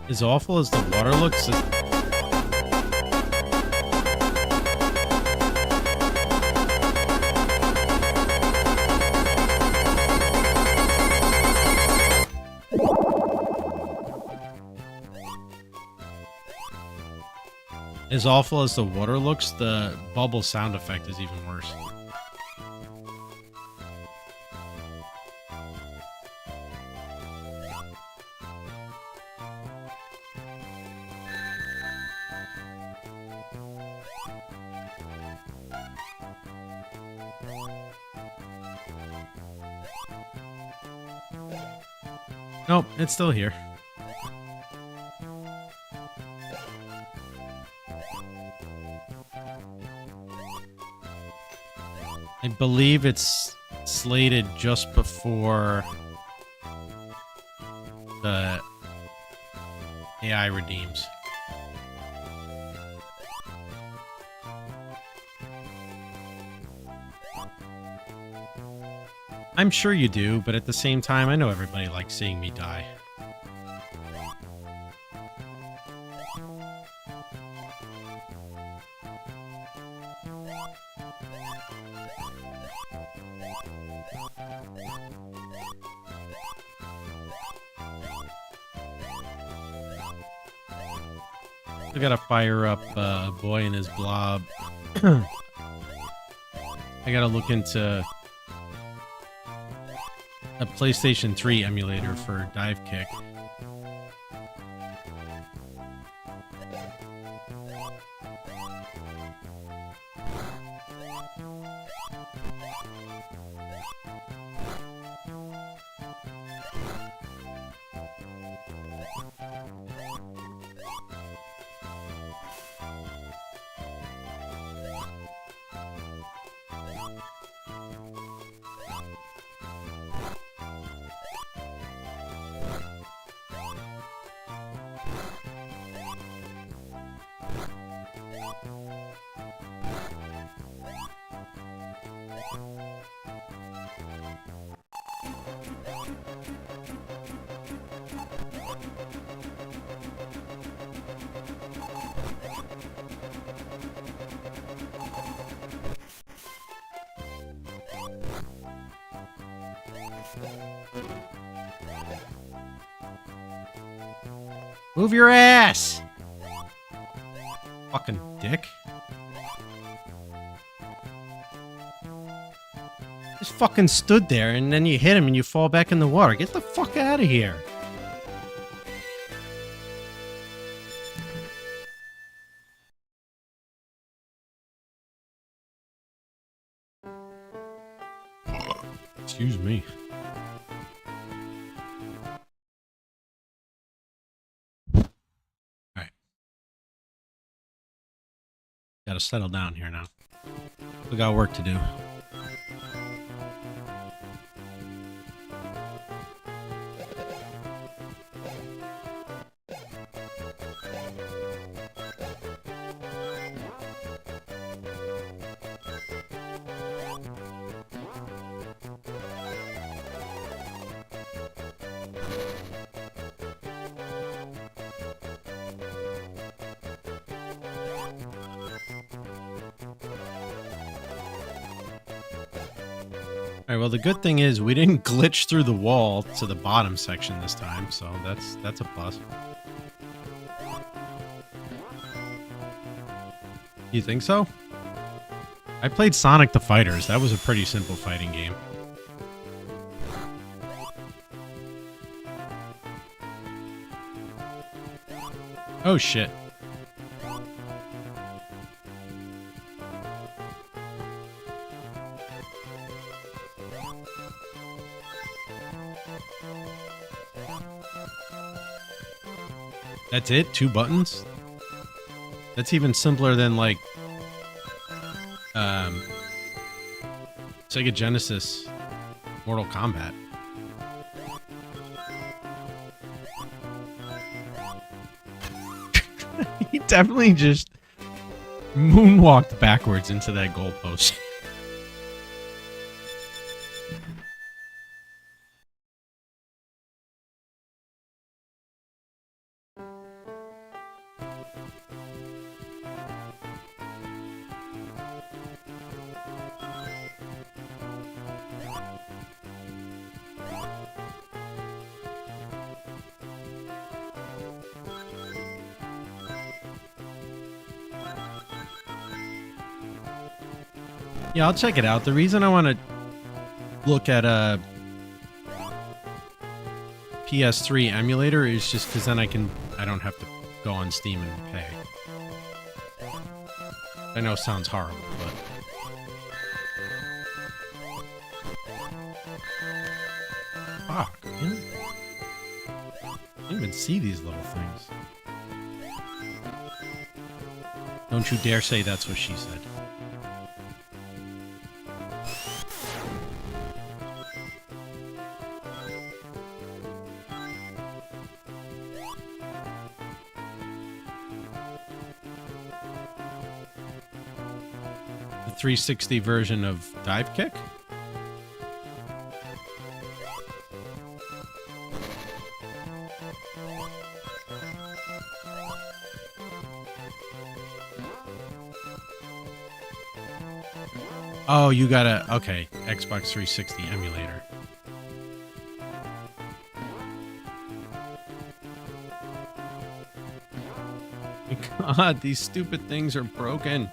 [SPEAKER 1] As awful as the water looks, as awful as the water looks, the bubble sound effect is even worse. Nope, it's still here. I believe it's slated just before the AI redeems. I'm sure you do, but at the same time, I know everybody likes seeing me die. I gotta fire up Boy and his Blob. I gotta look into a PlayStation 3 emulator for Dive Kick. Move your ass! Fucking dick. Just fucking stood there and then you hit him and you fall back in the water. Get the fuck out of here. Excuse me. Gotta settle down here now. We got work to do. Alright, well the good thing is we didn't glitch through the wall to the bottom section this time, so that's a plus. You think so? I played Sonic the Fighters. That was a pretty simple fighting game. Oh shit. That's it? 2 buttons? That's even simpler than, like, Sega Genesis Mortal Kombat. He definitely just moonwalked backwards into that goalpost. Yeah, I'll check it out. The reason I want to look at a PS3 emulator is just because then I don't have to go on Steam and pay. I know it sounds horrible, but fuck, man. I don't even see these little things. Don't you dare say that's what she said. The 360 version of Dive Kick? Oh, you gotta... Okay, Xbox 360 emulator. God, these stupid things are broken.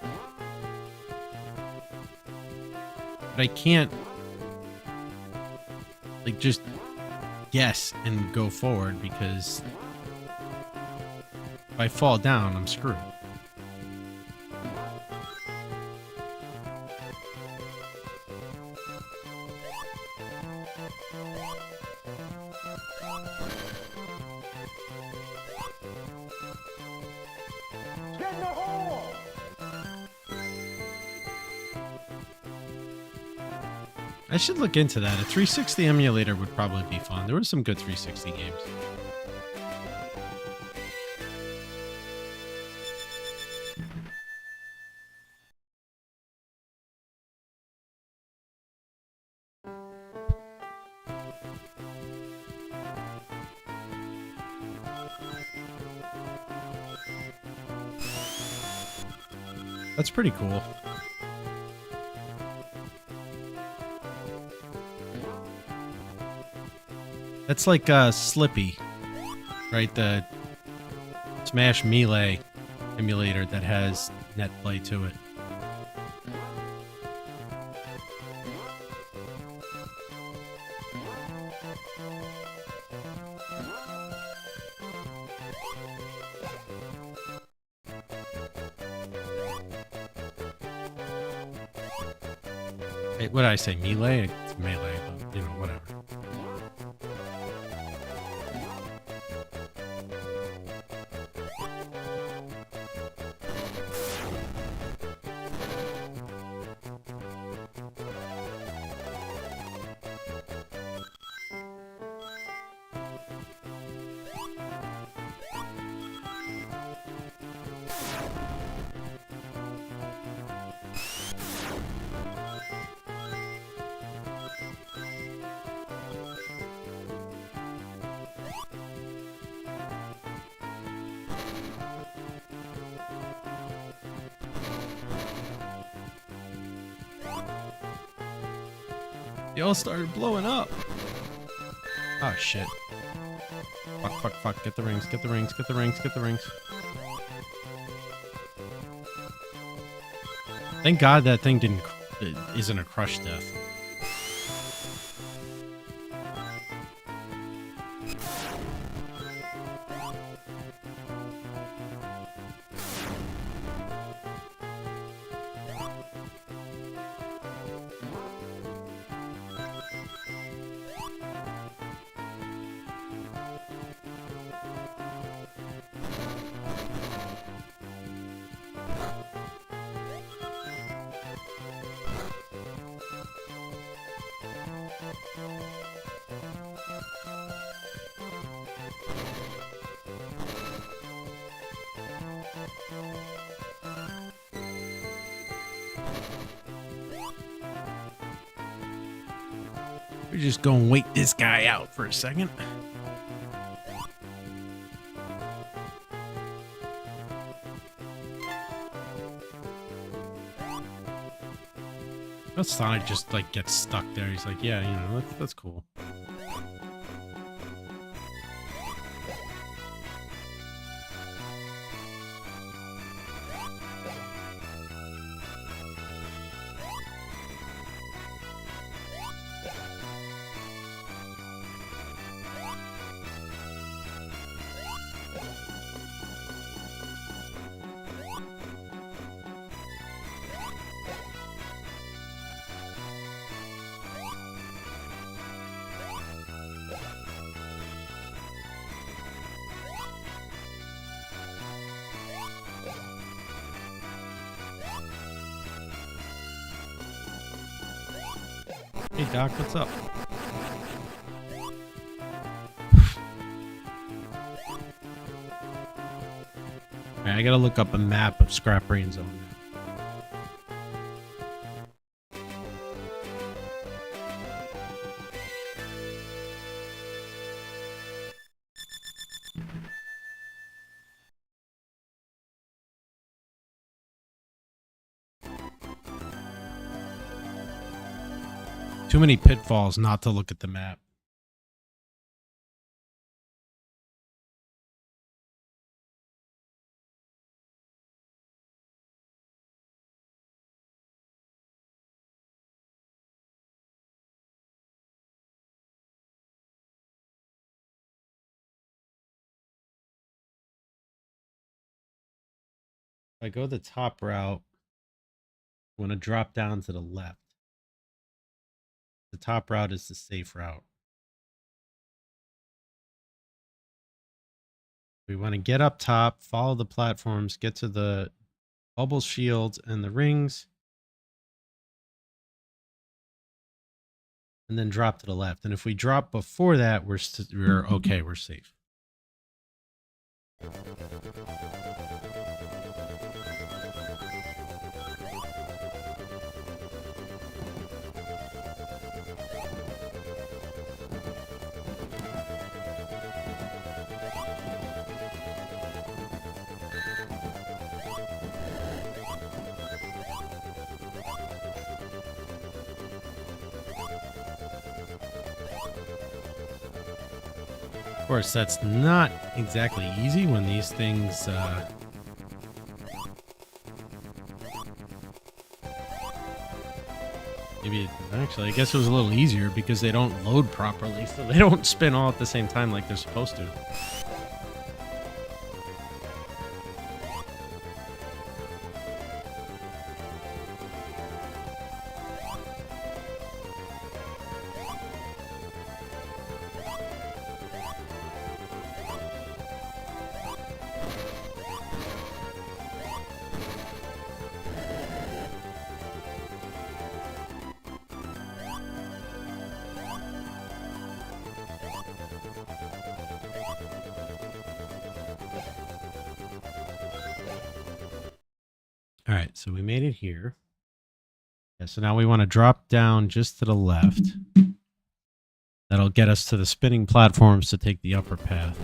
[SPEAKER 1] But I can't, like, just guess and go forward because if I fall down, I'm screwed.
[SPEAKER 2] Get in the hole!
[SPEAKER 1] I should look into that. A 360 emulator would probably be fun. There were some good 360 games. That's pretty cool. That's like Slippy, right? The Smash Melee emulator that has net play to it. Hey, what did I say? Melee? It's Melee, but, you know, whatever. They all started blowing up. Oh, shit. Fuck, fuck, fuck. Get the rings, get the rings, get the rings, get the rings. Thank God that thing isn't a crush death. We're just gonna wait this guy out for a second. That Sonic just like gets stuck there. He's like, yeah, you know, that's cool. Hey Doc, what's up? Alright, I gotta look up a map of Scrap Brain Zone. Too many pitfalls not to look at the map. I go the top route, I want to drop down to the left. The top route is the safe route. We want to get up top, follow the platforms, get to the bubble shields and the rings, and then drop to the left. And if we drop before that, we're okay, we're safe. Of course, that's not exactly easy when these things maybe actually I guess it was a little easier because they don't load properly, so they don't spin all at the same time like they're supposed to. All right, so we made it here. Yeah, so now we want to drop down just to the left. That'll get us to the spinning platforms to take the upper path.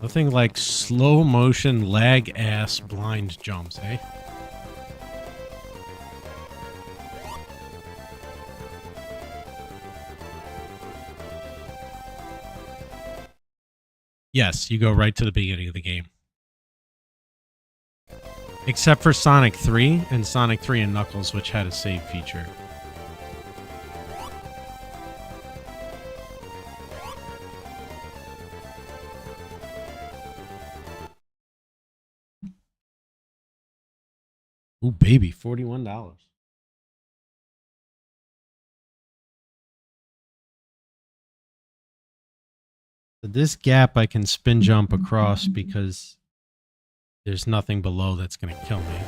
[SPEAKER 1] Nothing like slow motion lag ass blind jumps, eh? Yes, you go right to the beginning of the game. Except for Sonic 3 and Sonic 3 and Knuckles, which had a save feature. Ooh, baby, $41. So this gap I can spin jump across because there's nothing below that's going to kill me.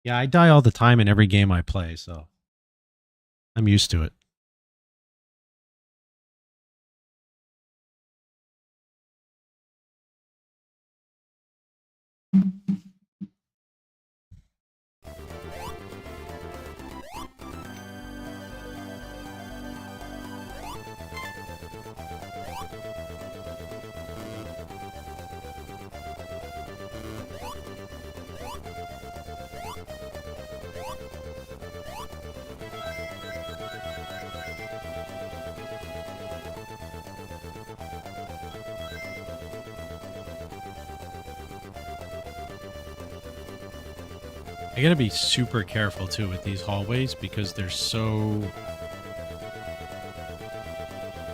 [SPEAKER 1] Yeah, I die all the time in every game I play, so I'm used to it. I gotta be super careful too with these hallways because they're so...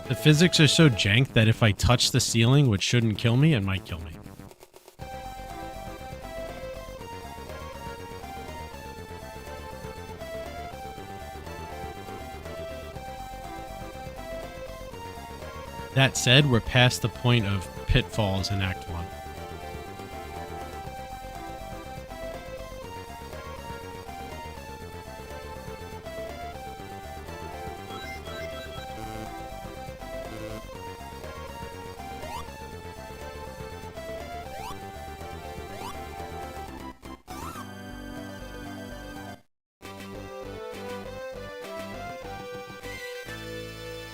[SPEAKER 1] The physics are so jank that if I touch the ceiling, which shouldn't kill me, it might kill me. That said, we're past the point of pitfalls in Act 1.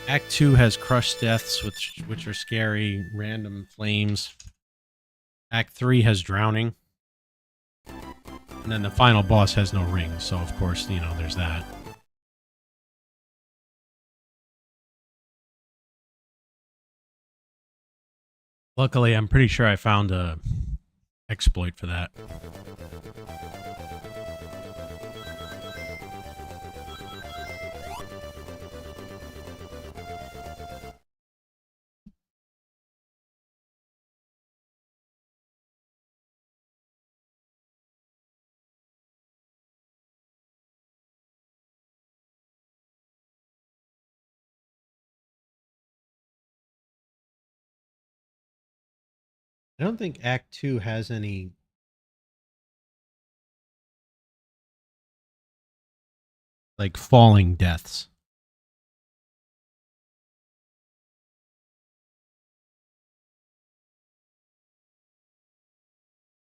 [SPEAKER 1] Act 2 has crushed deaths, which are scary, random flames. Act 3 has drowning. And then the final boss has no rings, so of course, you know, there's that. Luckily, I'm pretty sure I found a exploit for that. I don't think Act 2 has any like falling deaths.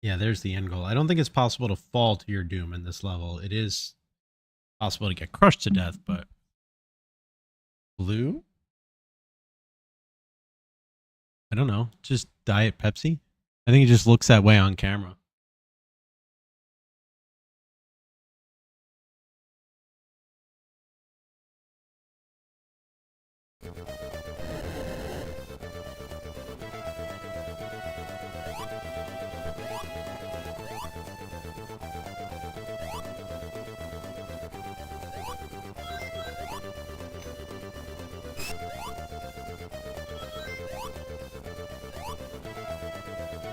[SPEAKER 1] Yeah, there's the end goal. I don't think it's possible to fall to your doom in this level. It is possible to get crushed to death, but blue? I don't know. Just Diet Pepsi? I think it just looks that way on camera.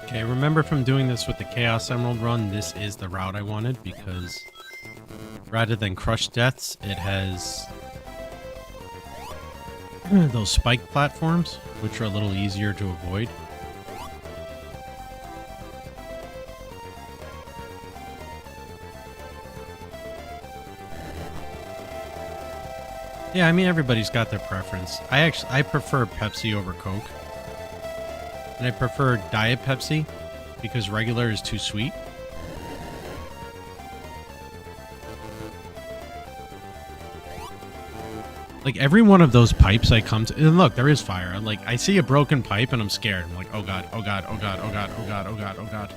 [SPEAKER 1] Okay, remember from doing this with the Chaos Emerald run, this is the route I wanted because rather than crush deaths, it has those spike platforms, which are a little easier to avoid. Yeah, I mean, everybody's got their preference. I prefer Pepsi over Coke. And I prefer Diet Pepsi because regular is too sweet. Like every one of those pipes I come to, and look, there is fire. Like I see a broken pipe and I'm scared. I'm like, oh god, oh god, oh god, oh god, oh god, oh god, oh god.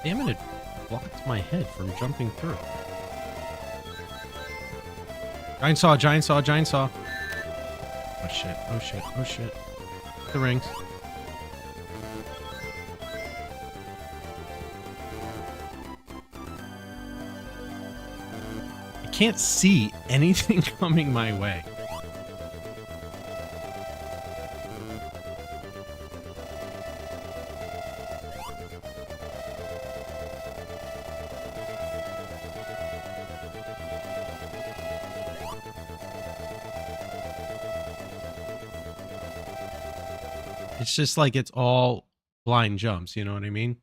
[SPEAKER 1] Damn it, it blocked my head from jumping through. Giant saw, giant saw, giant saw. Oh shit, oh shit, oh shit. The rings. I can't see anything coming my way. It's just like it's all blind jumps, you know what I mean?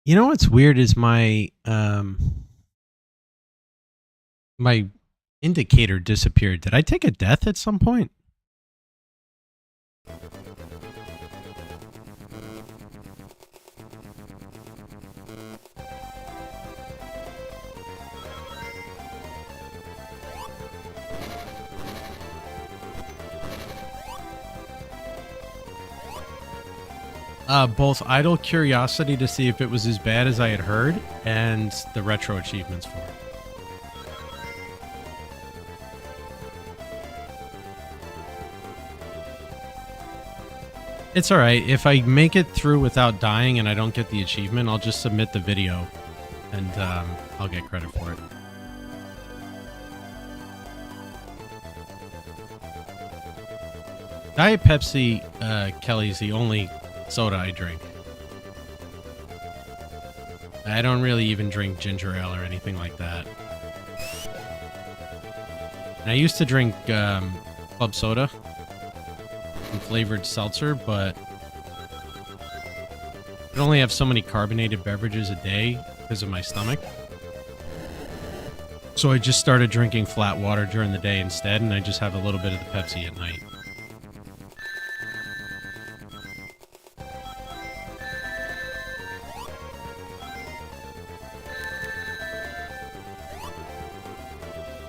[SPEAKER 1] You know what's weird is my my indicator disappeared. Did I take a death at some point? Both idle curiosity to see if it was as bad as I had heard, and the retro achievements for it. It's all right. If I make it through without dying and I don't get the achievement, I'll just submit the video and I'll get credit for it. Diet Pepsi, Kelly's the only soda I drink. I don't really even drink ginger ale or anything like that. And I used to drink club soda and flavored seltzer, but I could only have so many carbonated beverages a day because of my stomach. So I just started drinking flat water during the day instead, and I just have a little bit of the Pepsi at night.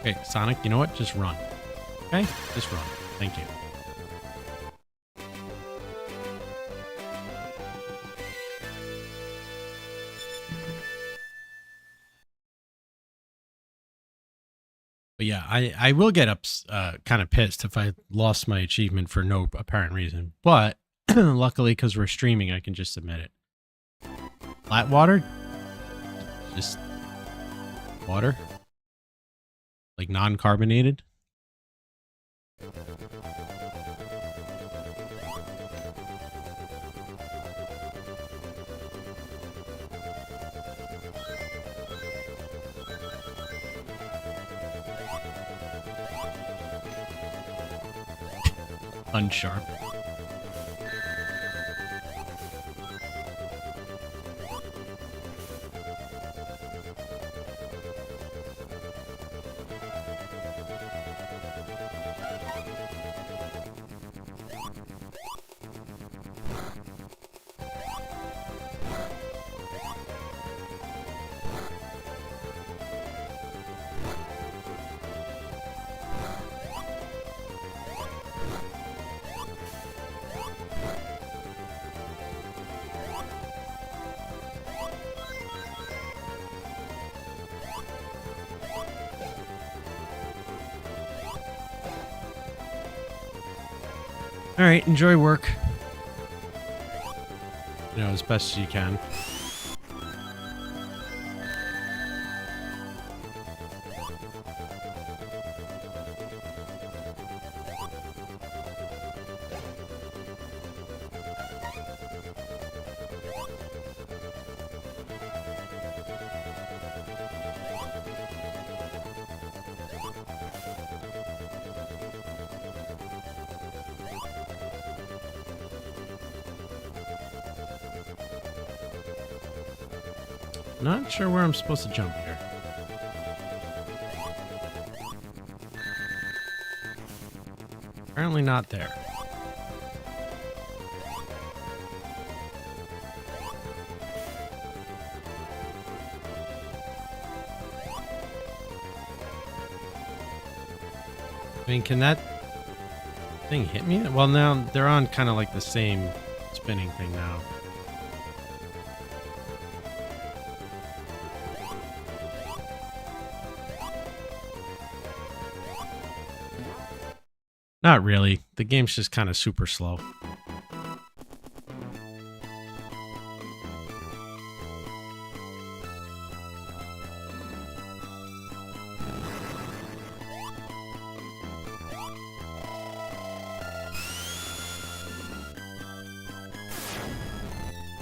[SPEAKER 1] Okay, Sonic, you know what? Just run. Okay? Just run. Thank you. But yeah, I will get kind of pissed if I lost my achievement for no apparent reason. But luckily, because we're streaming, I can just submit it. Flat water? Just water? Like non-carbonated? Unsharp. All right, enjoy work. You know, as best as you can. Not sure where I'm supposed to jump here. Apparently not there. I mean, can that thing hit me? Well, now they're on kind of like the same spinning thing now. Not really. The game's just kind of super slow.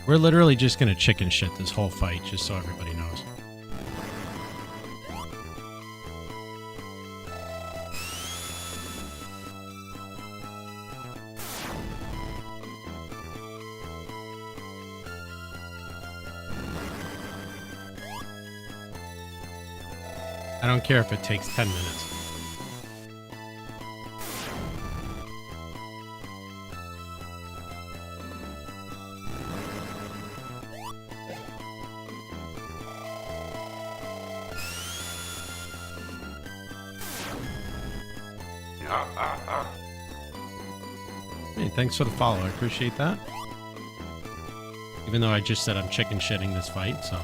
[SPEAKER 1] We're literally just gonna chicken shit this whole fight, just so everybody knows. I don't care if it takes 10 minutes. Hey, thanks for the follow. I appreciate that. Even though I just said I'm chicken shitting this fight, so.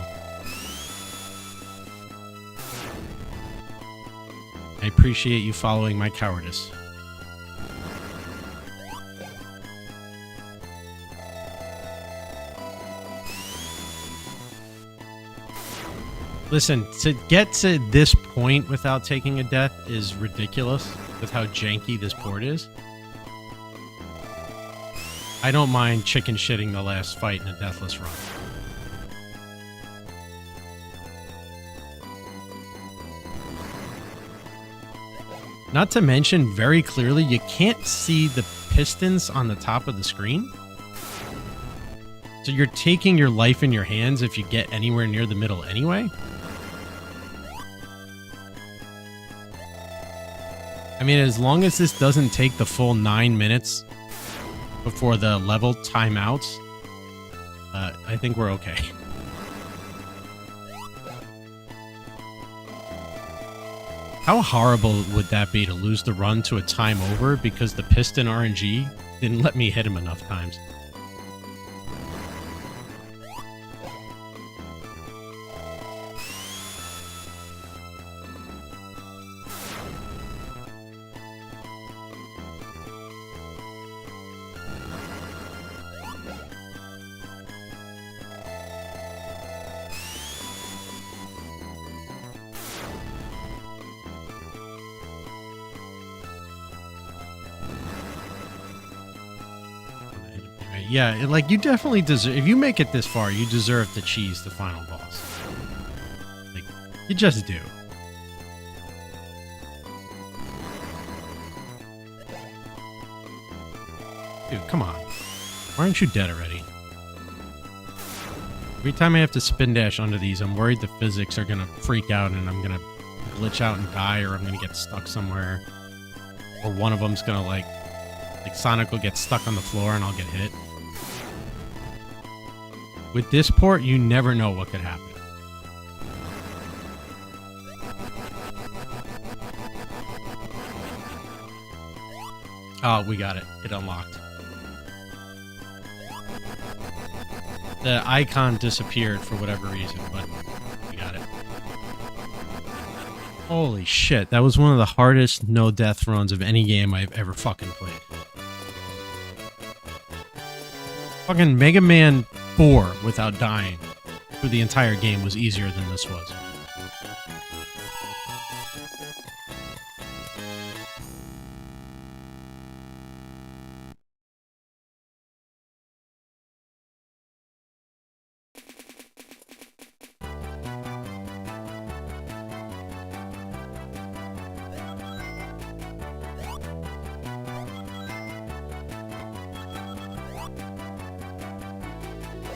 [SPEAKER 1] I appreciate you following my cowardice. Listen, to get to this point without taking a death is ridiculous with how janky this port is. I don't mind chicken shitting the last fight in a deathless run. Not to mention, very clearly, you can't see the pistons on the top of the screen. So you're taking your life in your hands if you get anywhere near the middle anyway. I mean, as long as this doesn't take the full 9 minutes before the level timeouts, I think we're okay. How horrible would that be to lose the run to a time over because the piston RNG didn't let me hit him enough times? Yeah, like you definitely deserve. If you make it this far, you deserve to cheese the final boss. Like, you just do. Dude, come on. Why aren't you dead already? Every time I have to spin dash under these, I'm worried the physics are gonna freak out and I'm gonna glitch out and die, or I'm gonna get stuck somewhere, or one of them's gonna like Sonic will get stuck on the floor and I'll get hit. With this port, you never know what could happen. Oh, we got it. It unlocked. The icon disappeared for whatever reason, but we got it. Holy shit, that was one of the hardest no-death runs of any game I've ever fucking played. Fucking Mega Man 4 without dying through the entire game was easier than this was.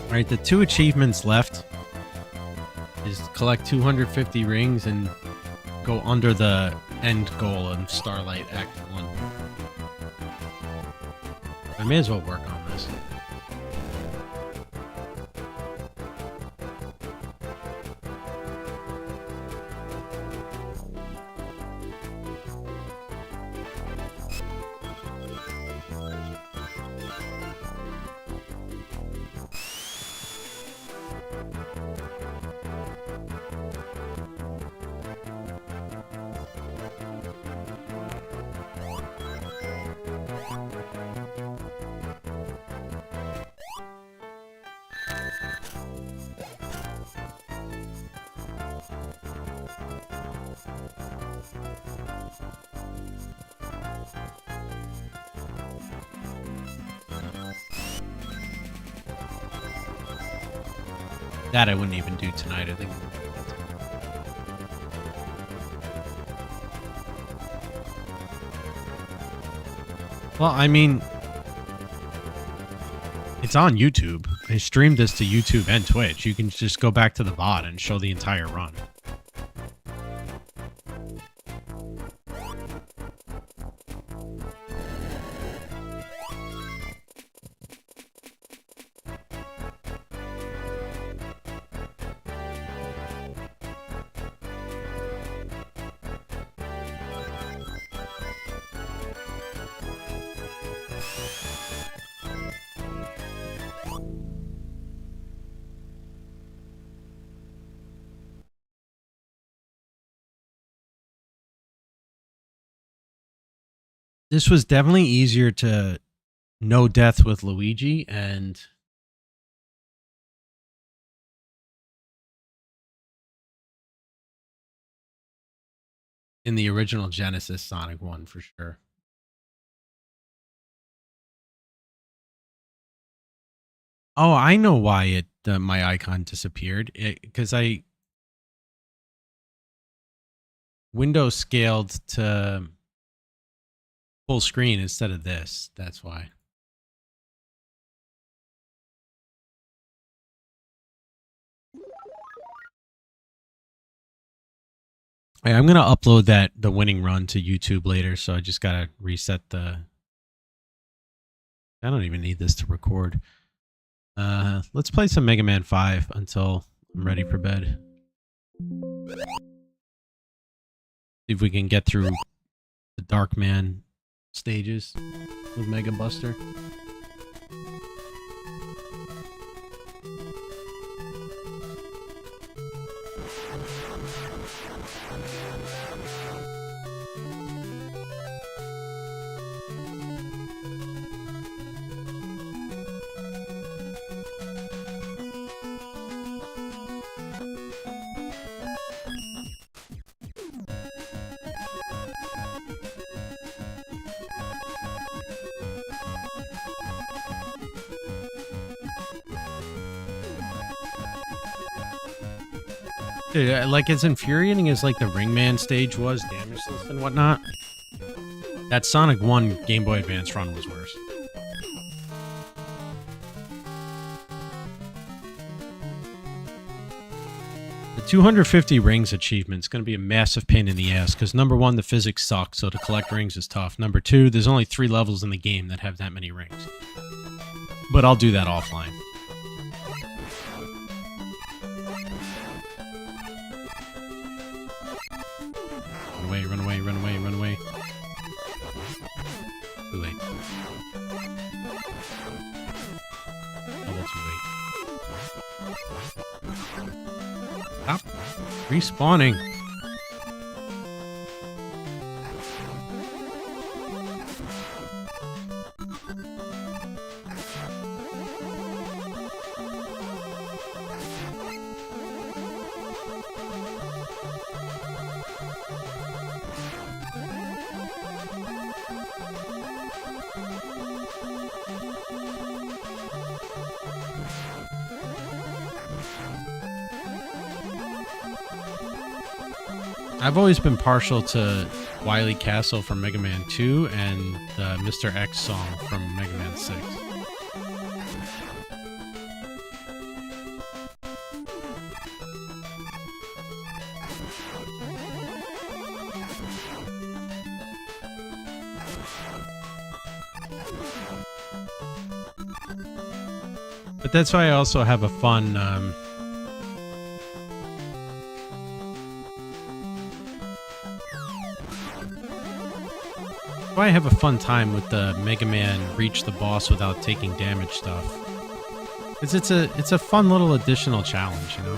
[SPEAKER 1] Alright, the 2 achievements left is collect 250 rings and go under the end goal of Starlight Act 1. I may as well work on this. That I wouldn't even do tonight, I think. Well, I mean, it's on YouTube. I streamed this to YouTube and Twitch. You can just go back to the VOD and show the entire run. This was definitely easier to no death with Luigi, and in the original Genesis Sonic 1 for sure. Oh, I know why it my icon disappeared. Because I Windows scaled to full screen instead of this. That's why. Hey, I'm gonna upload the winning run to YouTube later, so I just gotta reset the. I don't even need this to record. Let's play some Mega Man 5 until I'm ready for bed. See if we can get through the Dark Man stages with Mega Buster. Dude, like as infuriating as like the Ringman stage was, damageless and whatnot, that Sonic 1 Game Boy Advance run was worse. The 250 rings achievement is going to be a massive pain in the ass because number one, the physics suck, so to collect rings is tough. Number two, there's only 3 levels in the game that have that many rings. But I'll do that offline. Run away, run away, run away. Too late. Double too late. Stop respawning. I've always been partial to Wily Castle from Mega Man 2 and the Mr. X song from Mega Man 6. But that's why I also have a fun I have a fun time with the Mega Man reach the boss without taking damage stuff. It's a fun little additional challenge, you know?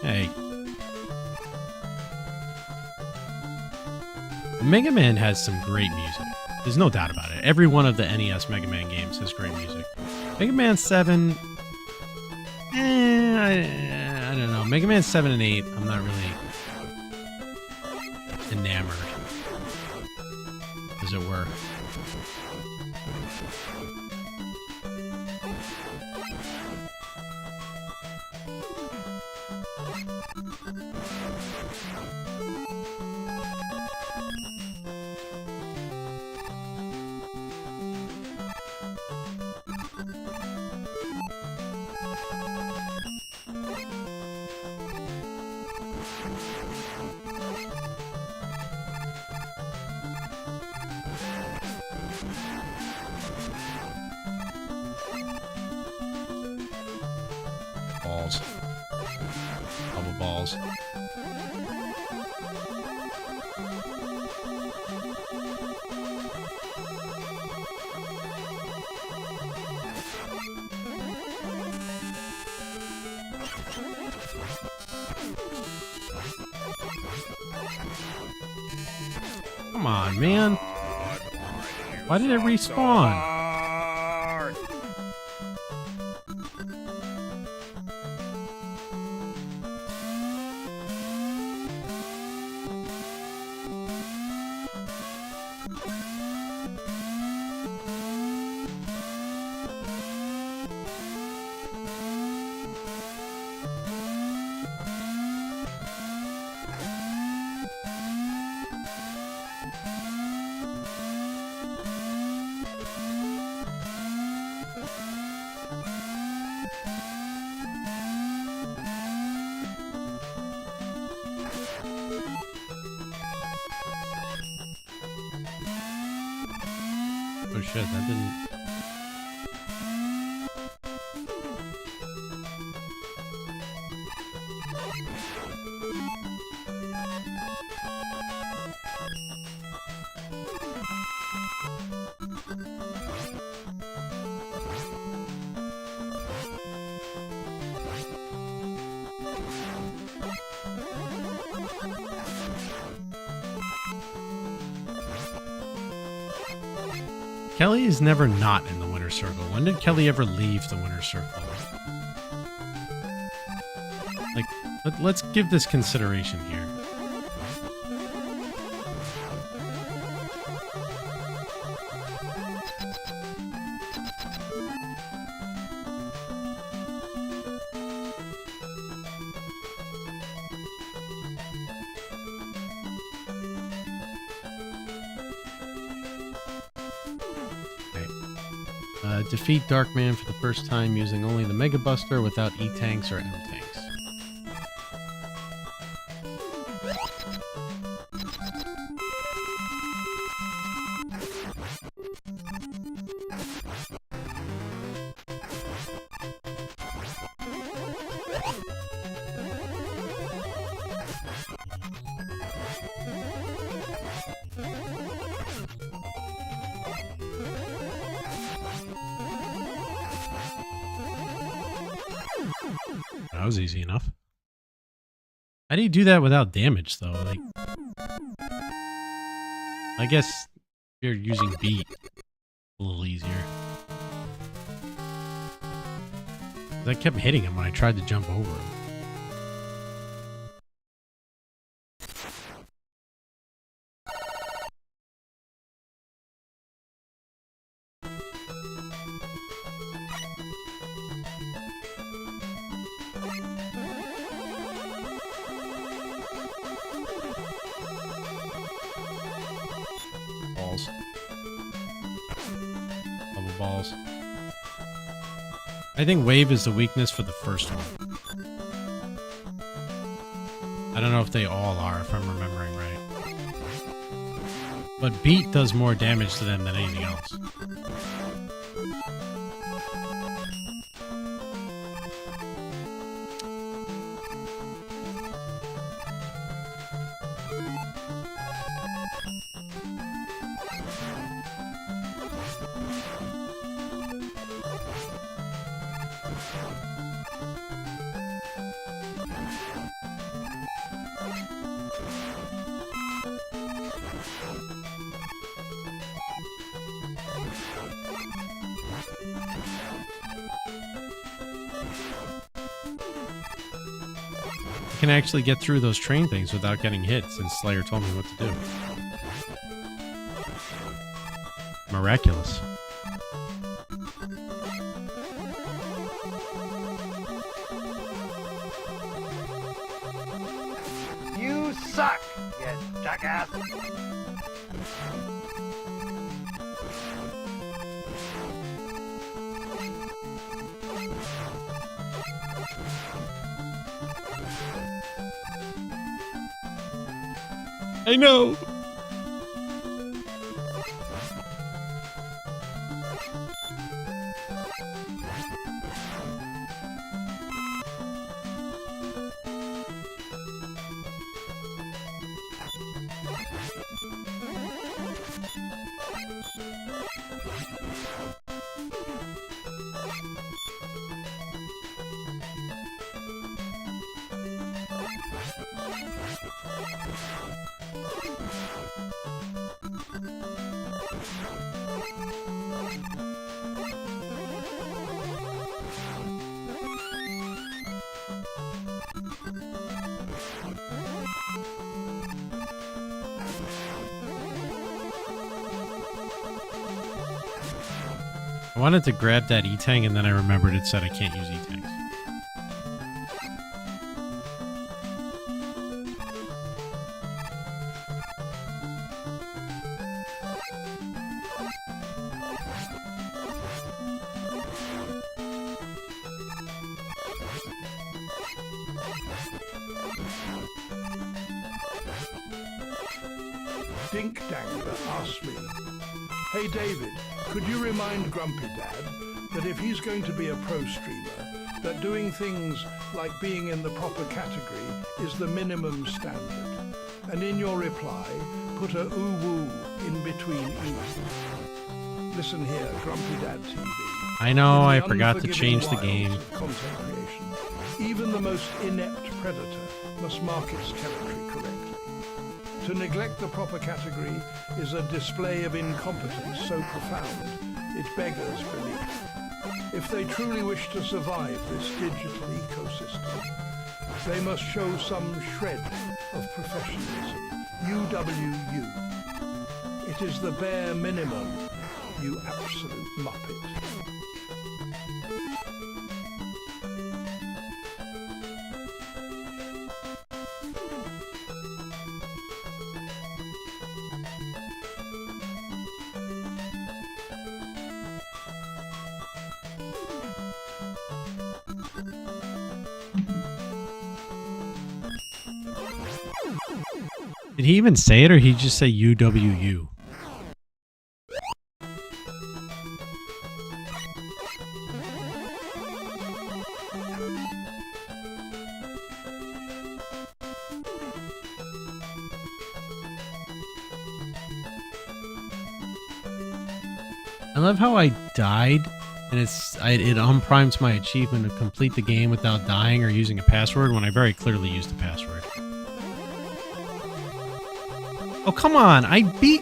[SPEAKER 1] Hey. Mega Man has some great music. There's no doubt about it. Every one of the NES Mega Man games has great music. Mega Man 7... I don't know. Mega Man 7 and 8, I'm not really enamored, as it were. Balls. Double balls. Come on, man. Why did it respawn? Oh shit, that didn't... Kelly is never not in the winner's circle. When did Kelly ever leave the winner's circle? Like, let's give this consideration here. Defeat Darkman for the first time using only the Mega Buster without E-Tanks or M-Tanks. That was easy enough. How do you do that without damage, though? Like, I guess if you're using beat, a little easier. 'Cause I kept hitting him when I tried to jump over him. Balls. Bubble balls. I think wave is the weakness for the first one. I don't know if they all are, if I'm remembering right. But beat does more damage to them than anything else. I can actually get through those train things without getting hit since Slayer told me what to do. Miraculous.
[SPEAKER 2] You suck, you jackass.
[SPEAKER 1] I know. I wanted to grab that E-Tang and then I remembered it said I can't use E-Tangs.
[SPEAKER 3] Dink Dangler asked me, Hey David, could you remind Grumpy Dad that if he's going to be a pro streamer, that doing things like being in the proper category is the minimum standard? And in your reply, put a ooh-woo in between each. Listen here, Grumpy Dad TV.
[SPEAKER 1] I know, I
[SPEAKER 3] In the
[SPEAKER 1] forgot to
[SPEAKER 3] unforgiving
[SPEAKER 1] change the
[SPEAKER 3] wilds
[SPEAKER 1] game.
[SPEAKER 3] of content creation, even the most inept predator must mark its territory correctly. To neglect the proper category is a display of incompetence so profound it beggars belief. If they truly wish to survive this digital ecosystem, they must show some shred of professionalism. UWU. It is the bare minimum, you absolute muppet.
[SPEAKER 1] Did he even say it, or he just say UWU? I love how I died, and it unprimes my achievement to complete the game without dying or using a password when I very clearly used a password. Oh, come on. I beat...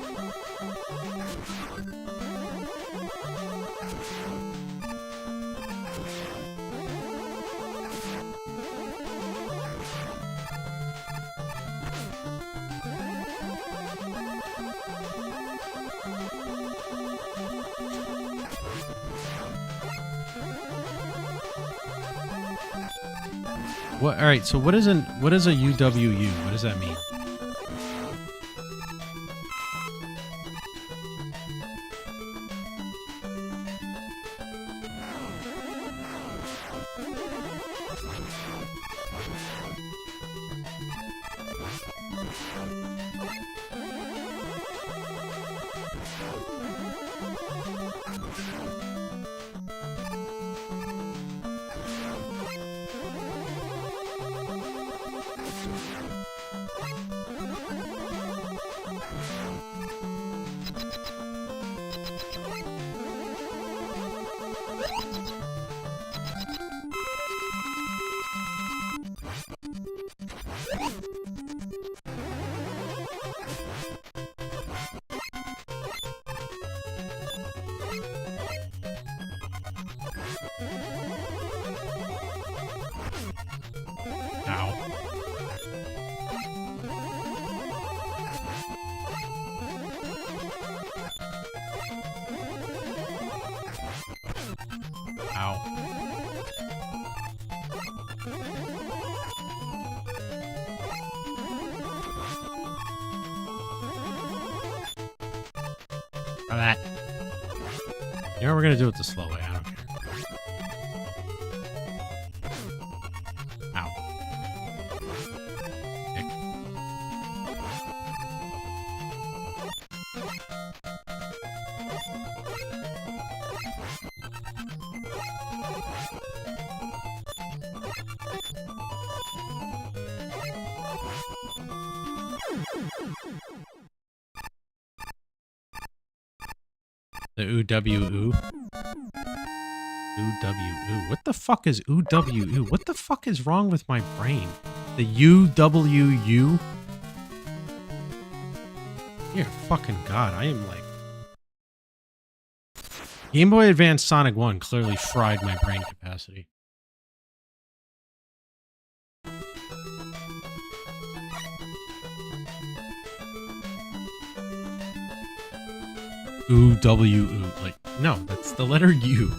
[SPEAKER 1] What? All right. So what is a UWU? What does that mean? That. You know, we're gonna do it the slow way. I don't care. Ow. Dick. The UWU. UWU. What the fuck is UWU? What the fuck is wrong with my brain? The UWU? Dear fucking God, I am like... Game Boy Advance Sonic 1 clearly fried my brain capacity. UWU. Like, no, that's the letter U.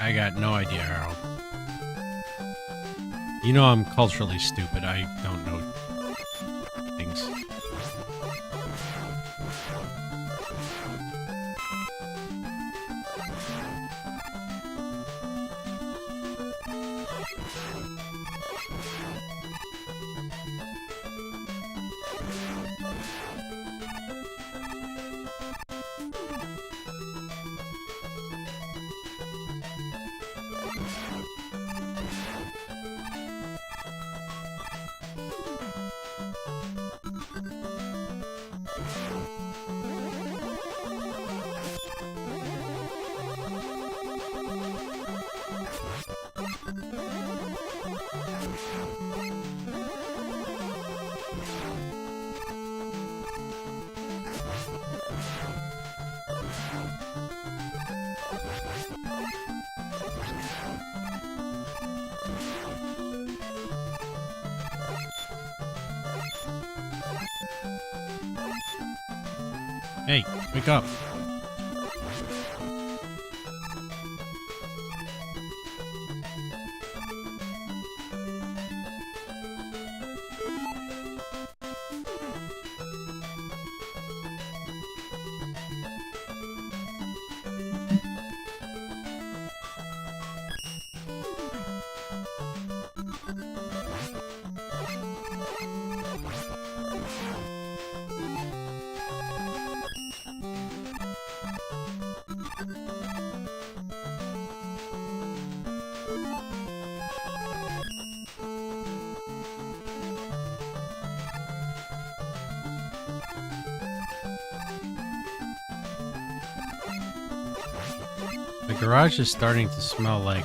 [SPEAKER 1] I got no idea, Harold. You know I'm culturally stupid. I don't know things. Hey, wake up. The garage is starting to smell like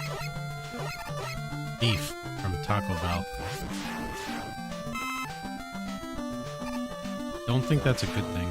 [SPEAKER 1] beef from Taco Bell. Don't think that's a good thing.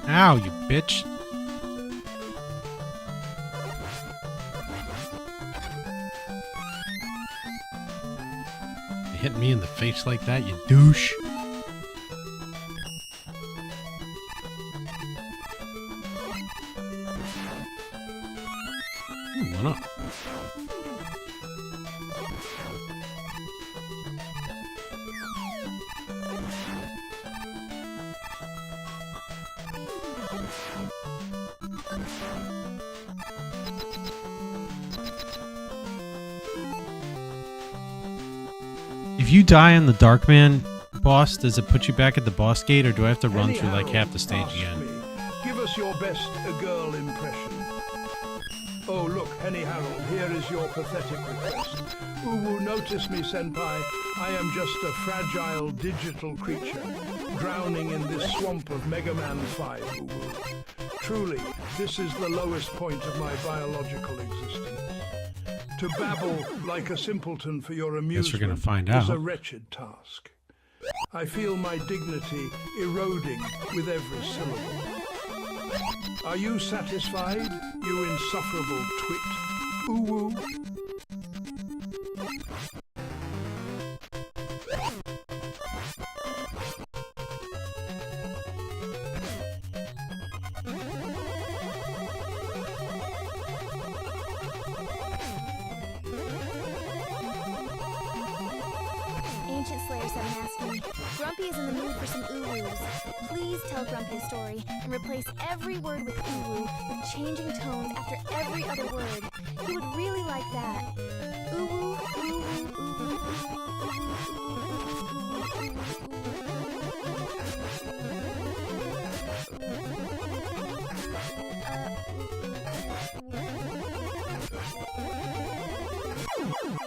[SPEAKER 1] Ow, you bitch. You hit me in the face like that, you douche. One up. If you die on the Darkman boss, does it put you back at the boss gate, or do I have to run
[SPEAKER 3] Henny
[SPEAKER 1] through like
[SPEAKER 3] Harold
[SPEAKER 1] half the stage
[SPEAKER 3] asked
[SPEAKER 1] again?
[SPEAKER 3] me, give us your best girl impression. Oh, look, Henny Harold, here is your pathetic request. Uwu, notice me, senpai. I am just a fragile digital creature, drowning in this swamp of Mega Man 5, Uwu. Truly, this is the lowest point of my biological existence. To babble like a simpleton for your
[SPEAKER 1] Guess we're gonna
[SPEAKER 3] amusement
[SPEAKER 1] find
[SPEAKER 3] is
[SPEAKER 1] out.
[SPEAKER 3] a wretched task. I feel my dignity eroding with every syllable. Are you satisfied, you insufferable twit? Uwu?
[SPEAKER 8] Ancient Slayer 7 asked me, Grumpy is in the mood for some uwus. Please tell Grumpy a story and replace every word with uwu with changing tones after every other word. He would really like that. Uwu, uwu, uwu, uwu, uwu, uwu, uwu.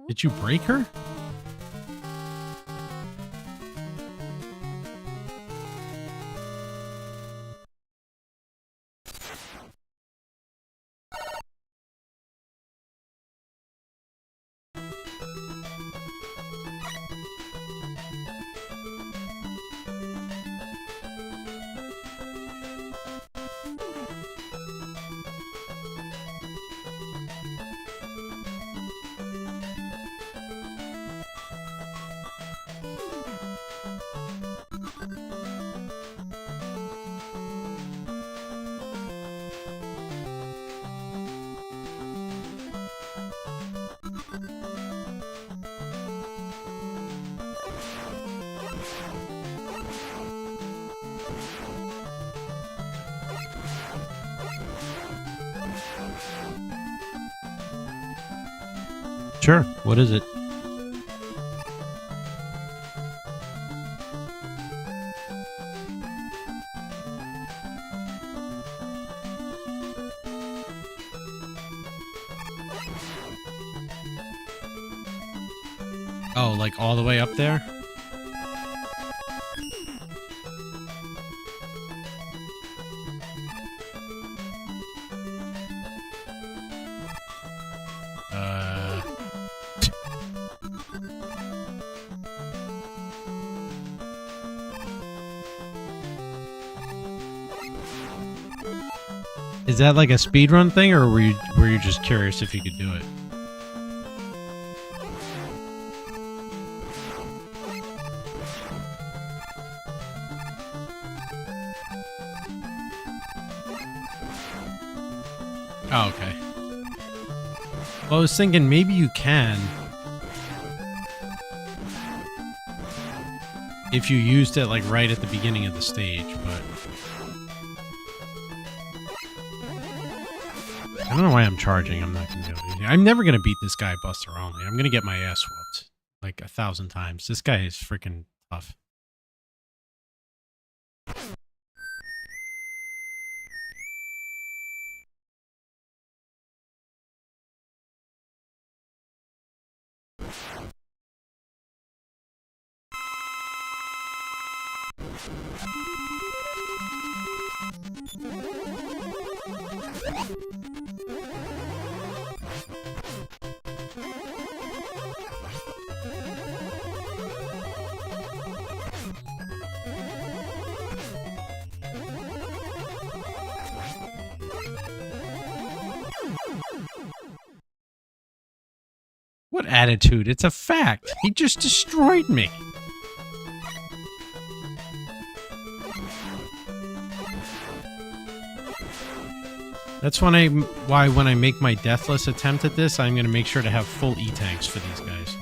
[SPEAKER 1] Did you break her? Sure. What is it? Oh, like all the way up there? Is that like a speedrun thing, or were you just curious if you could do it? Oh, okay. Well, I was thinking maybe you can if you used it like right at the beginning of the stage, but I don't know why I'm charging. I'm not gonna do it. I'm never gonna beat this guy Buster Only. I'm gonna get my ass whooped like 1,000 times. This guy is freaking tough. What attitude? It's a fact. He just destroyed me. That's why when I make my deathless attempt at this, I'm going to make sure to have full E-tanks for these guys.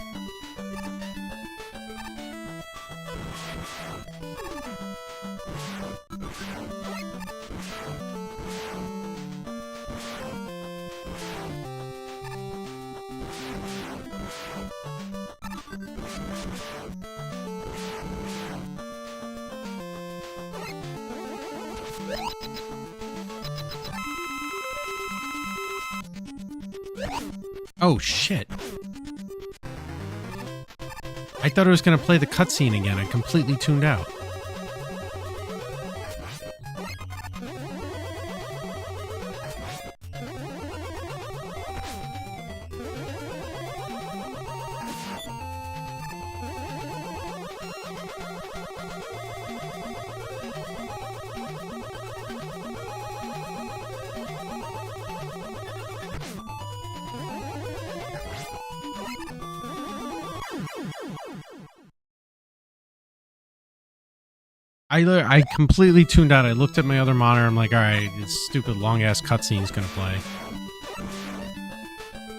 [SPEAKER 1] Oh, shit. I thought it was going to play the cutscene again. I completely tuned out. I completely tuned out. I looked at my other monitor. I'm like, all right, this stupid long-ass cutscene's going to play.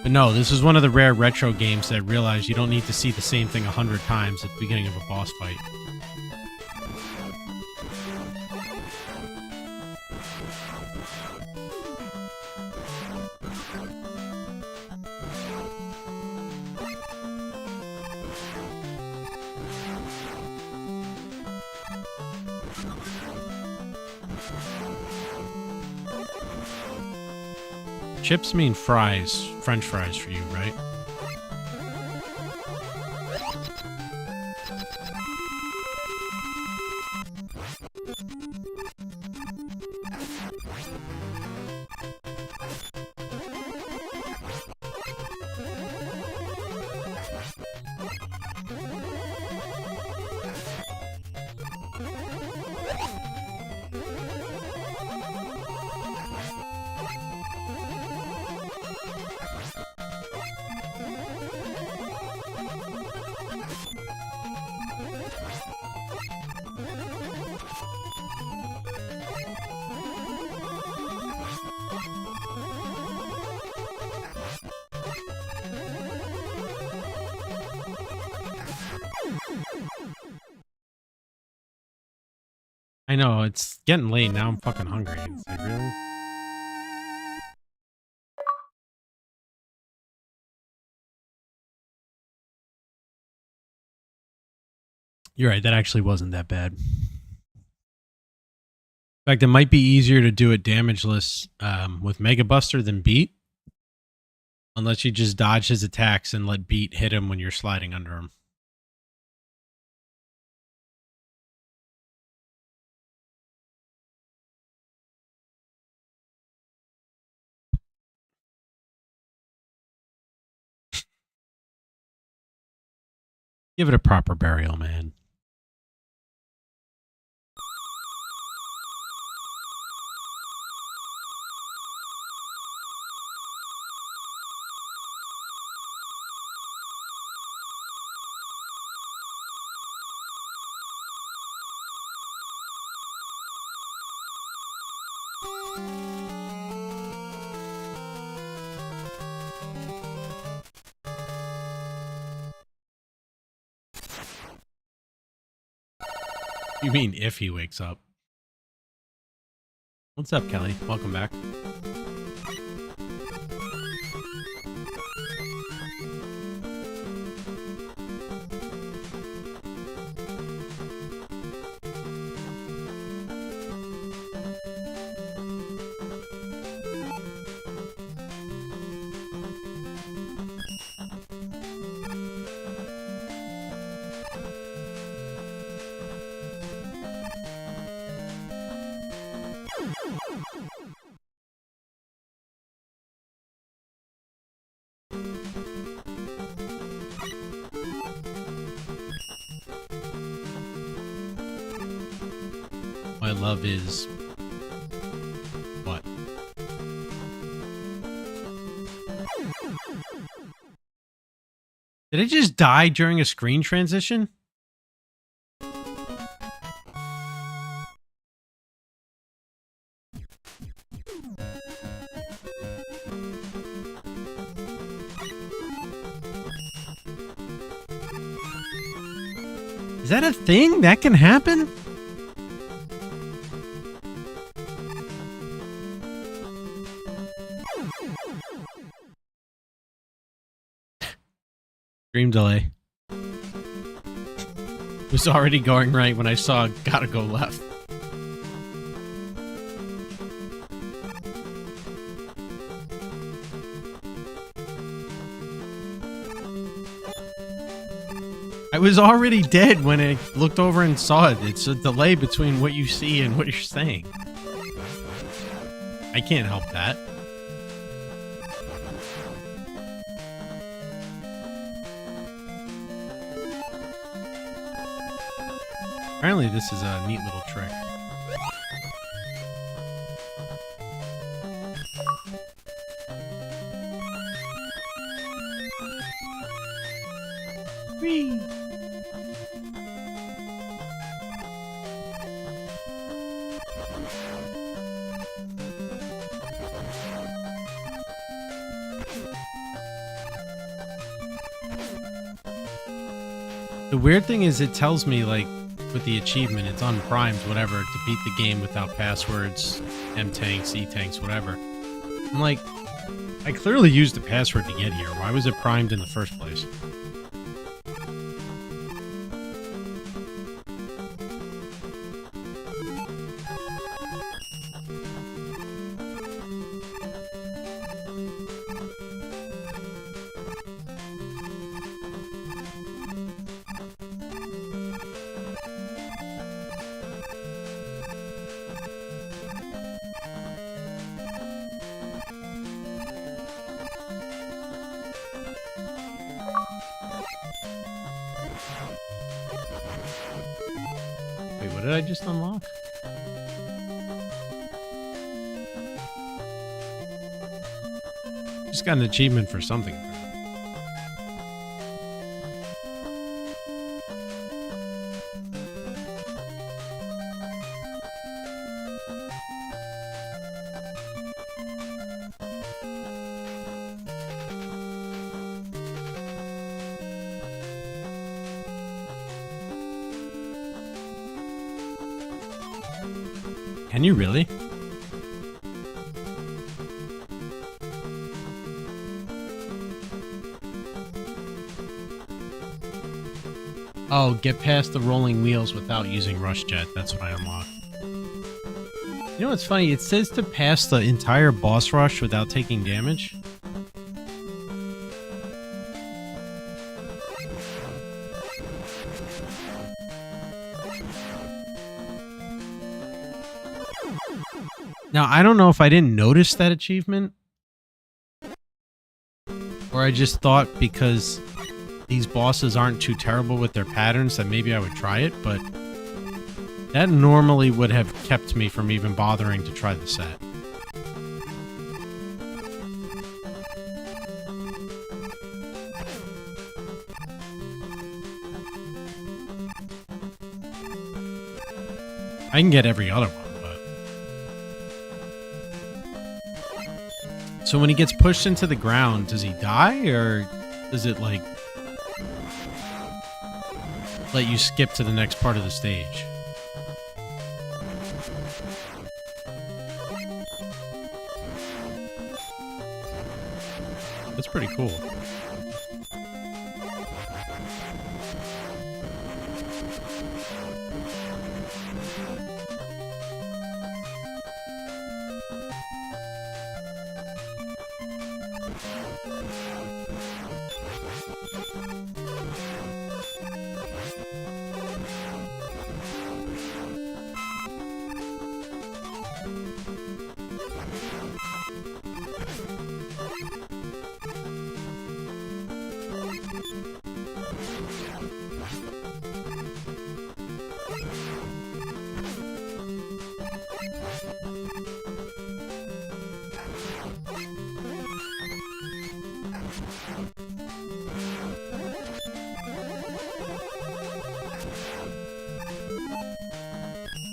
[SPEAKER 1] But no, this is one of the rare retro games that realize you don't need to see the same thing 100 times at the beginning of a boss fight. Chips mean fries, French fries for you, right? I know, it's getting late now. I'm fucking hungry. It's like, really? You're right, that actually wasn't that bad. In fact, it might be easier to do it damageless with Mega Buster than Beat. Unless you just dodge his attacks and let Beat hit him when you're sliding under him. Give it a proper burial, man. You mean if he wakes up? What's up, Kelly? Welcome back. My love is what? Did it just die during a screen transition? Is that a thing? That can happen? Stream delay. It was already going right when I saw gotta go left. I was already dead when I looked over and saw it. It's a delay between what you see and what you're saying. I can't help that. Apparently this is a neat little trick. Whee! The weird thing is it tells me, like, with the achievement, it's on primed, whatever, to beat the game without passwords, M-Tanks, E-Tanks, whatever. I'm like, I clearly used the password to get here. Why was it primed in the first place? did I just unlock? Just got an achievement for something. Can you really? Oh, get past the rolling wheels without using Rush Jet. That's what I unlocked. You know what's funny? It says to pass the entire boss rush without taking damage. Now, I don't know if I didn't notice that achievement, or I just thought because these bosses aren't too terrible with their patterns that maybe I would try it, but that normally would have kept me from even bothering to try the set. I can get every other one. So when he gets pushed into the ground, does he die, or does it, like, let you skip to the next part of the stage? That's pretty cool.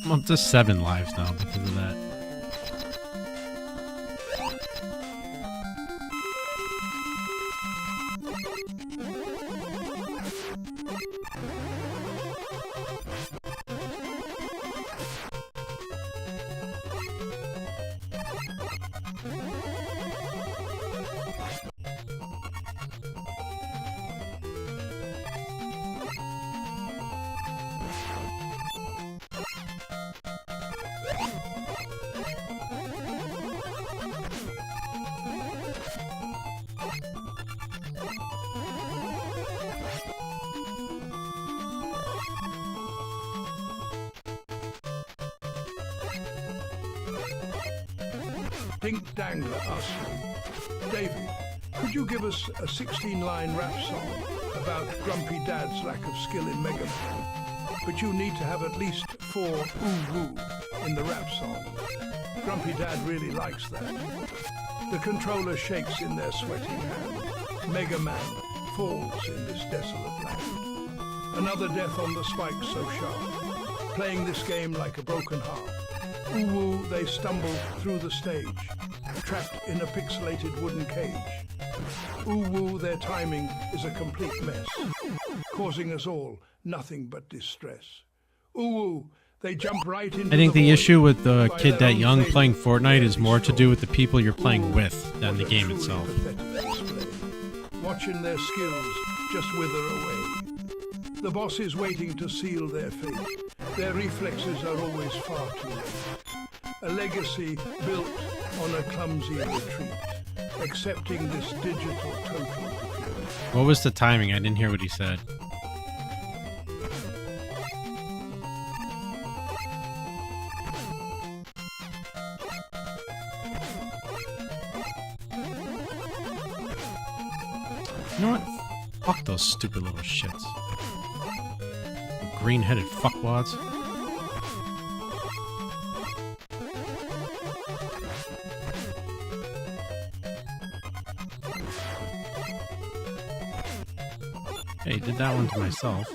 [SPEAKER 1] I'm up to 7 lives now because of that.
[SPEAKER 3] Dink Dangler asks me, David, could you give us a 16-line rap song about Grumpy Dad's lack of skill in Mega Man? But you need to have at least 4 ooh-woo in the rap song. Grumpy Dad really likes that. The controller shakes in their sweating hand. Mega Man falls in this desolate land. Another death on the spike so sharp. Playing this game like a broken heart. Ooh-woo, they stumble through the stage, trapped in a pixelated wooden cage. Ooh-woo, their timing is a complete mess, causing us all nothing but distress. Ooh-woo, they jump right into
[SPEAKER 1] I think the
[SPEAKER 3] void
[SPEAKER 1] issue with the
[SPEAKER 3] by
[SPEAKER 1] kid
[SPEAKER 3] their
[SPEAKER 1] that
[SPEAKER 3] own
[SPEAKER 1] young
[SPEAKER 3] failure
[SPEAKER 1] playing
[SPEAKER 3] to
[SPEAKER 1] Fortnite is more to do with the
[SPEAKER 3] restore.
[SPEAKER 1] people you're playing
[SPEAKER 3] Ooh,
[SPEAKER 1] with than the
[SPEAKER 3] what a
[SPEAKER 1] game
[SPEAKER 3] truly
[SPEAKER 1] itself.
[SPEAKER 3] pathetic display. Watching their skills just wither away. The boss is waiting to seal their fate. Their reflexes are always far too late. A legacy built on a clumsy retreat, accepting this digital total defeat.
[SPEAKER 1] What was the timing? I didn't hear what he said. You know what? Fuck those stupid little shits. Green-headed fuckwads. Hey, did that one to myself.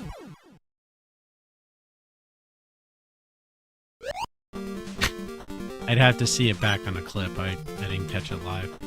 [SPEAKER 1] I'd have to see it back on a clip. I didn't catch it live.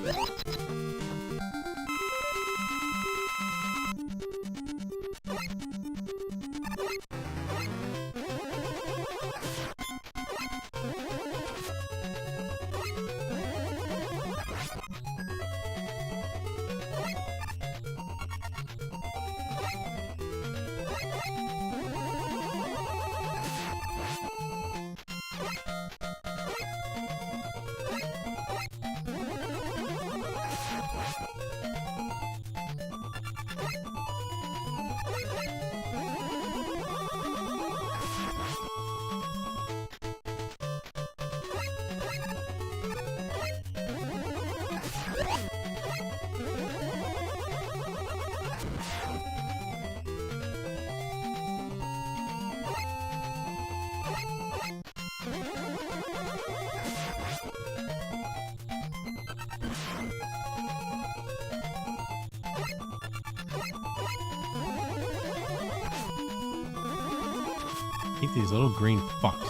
[SPEAKER 1] Eat these little green fucks.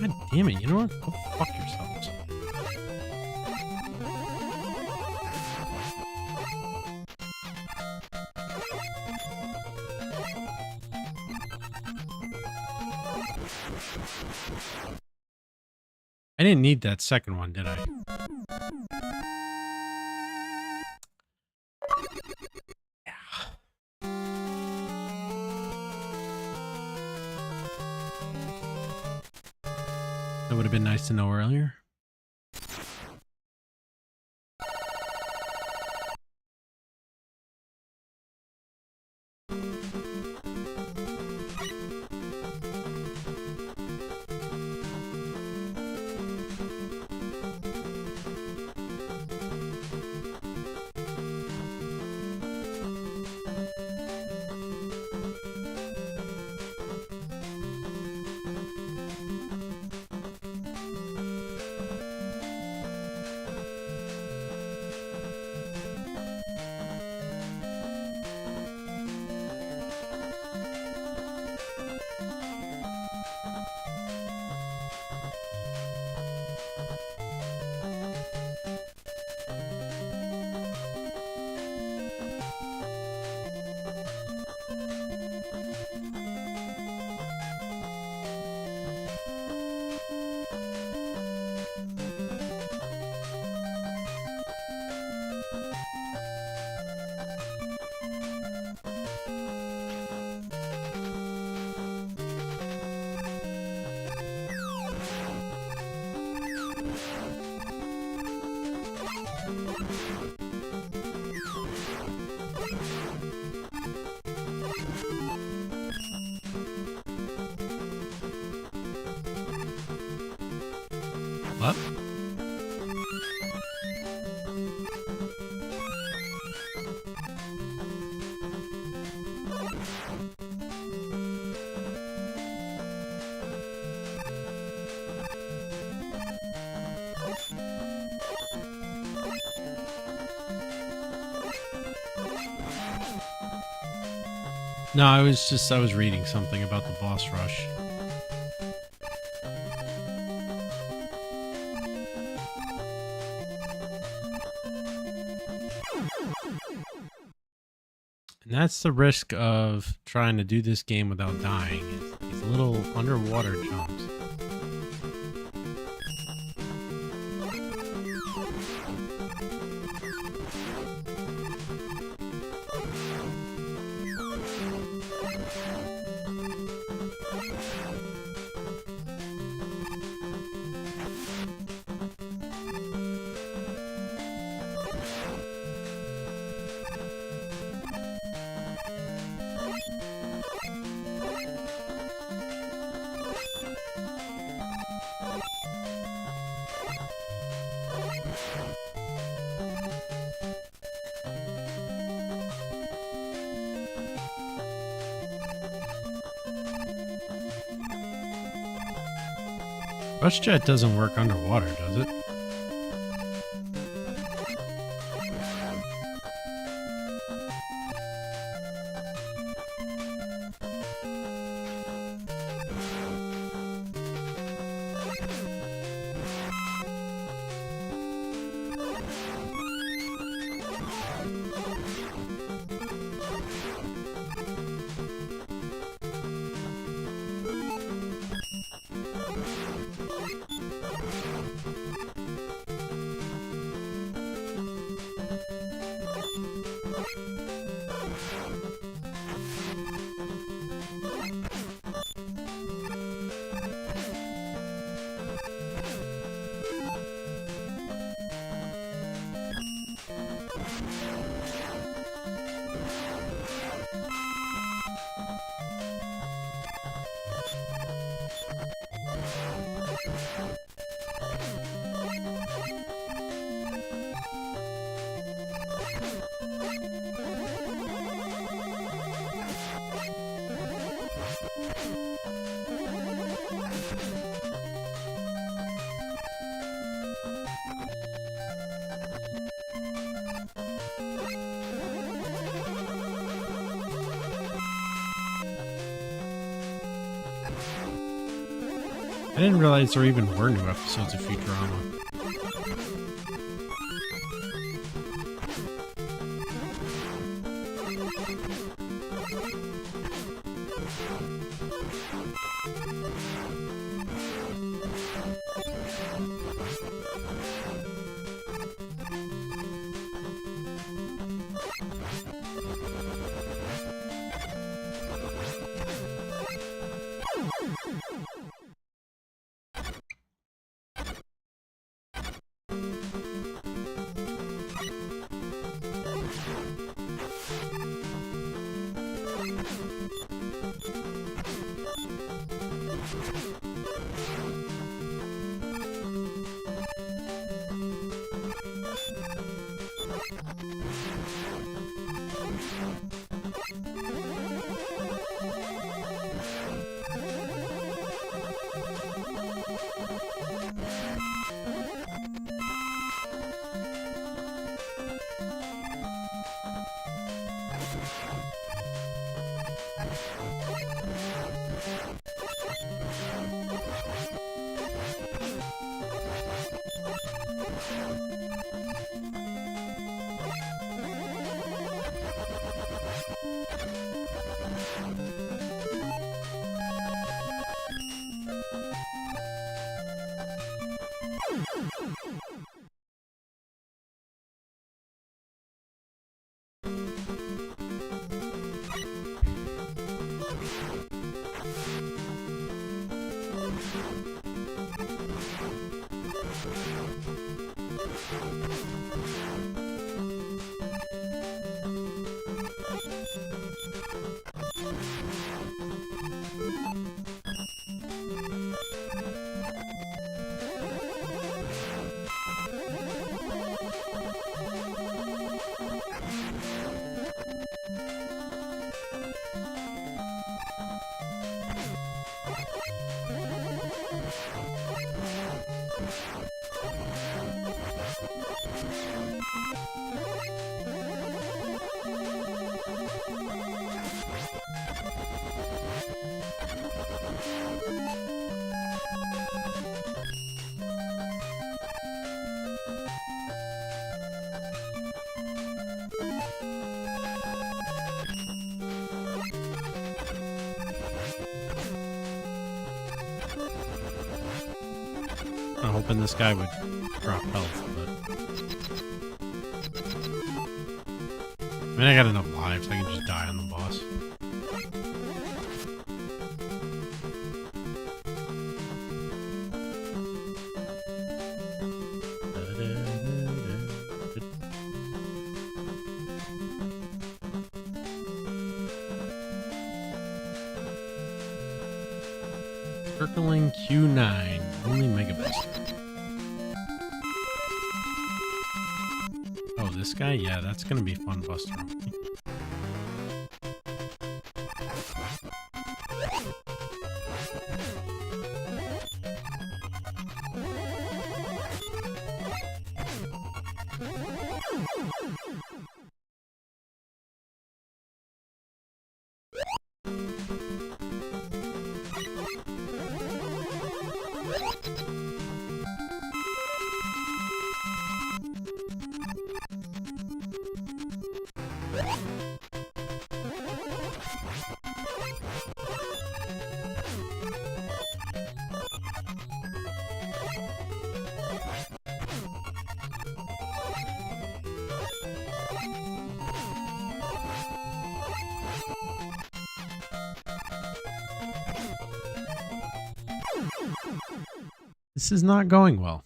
[SPEAKER 1] God damn it, you know what? Go fuck yourselves. I didn't need that second one, did I? That would have been nice to know earlier. What? No, I was reading something about the boss rush. And that's the risk of trying to do this game without dying, is these little underwater jumps. Rush Jet doesn't work underwater, does it? I didn't realize there even were new episodes of Futurama. I'm hoping this guy would drop health, but I mean, I got enough lives. I can just die on the boss. Circling Q9, only Mega Best. this guy? Yeah, that's gonna be fun, Buster. This is not going well.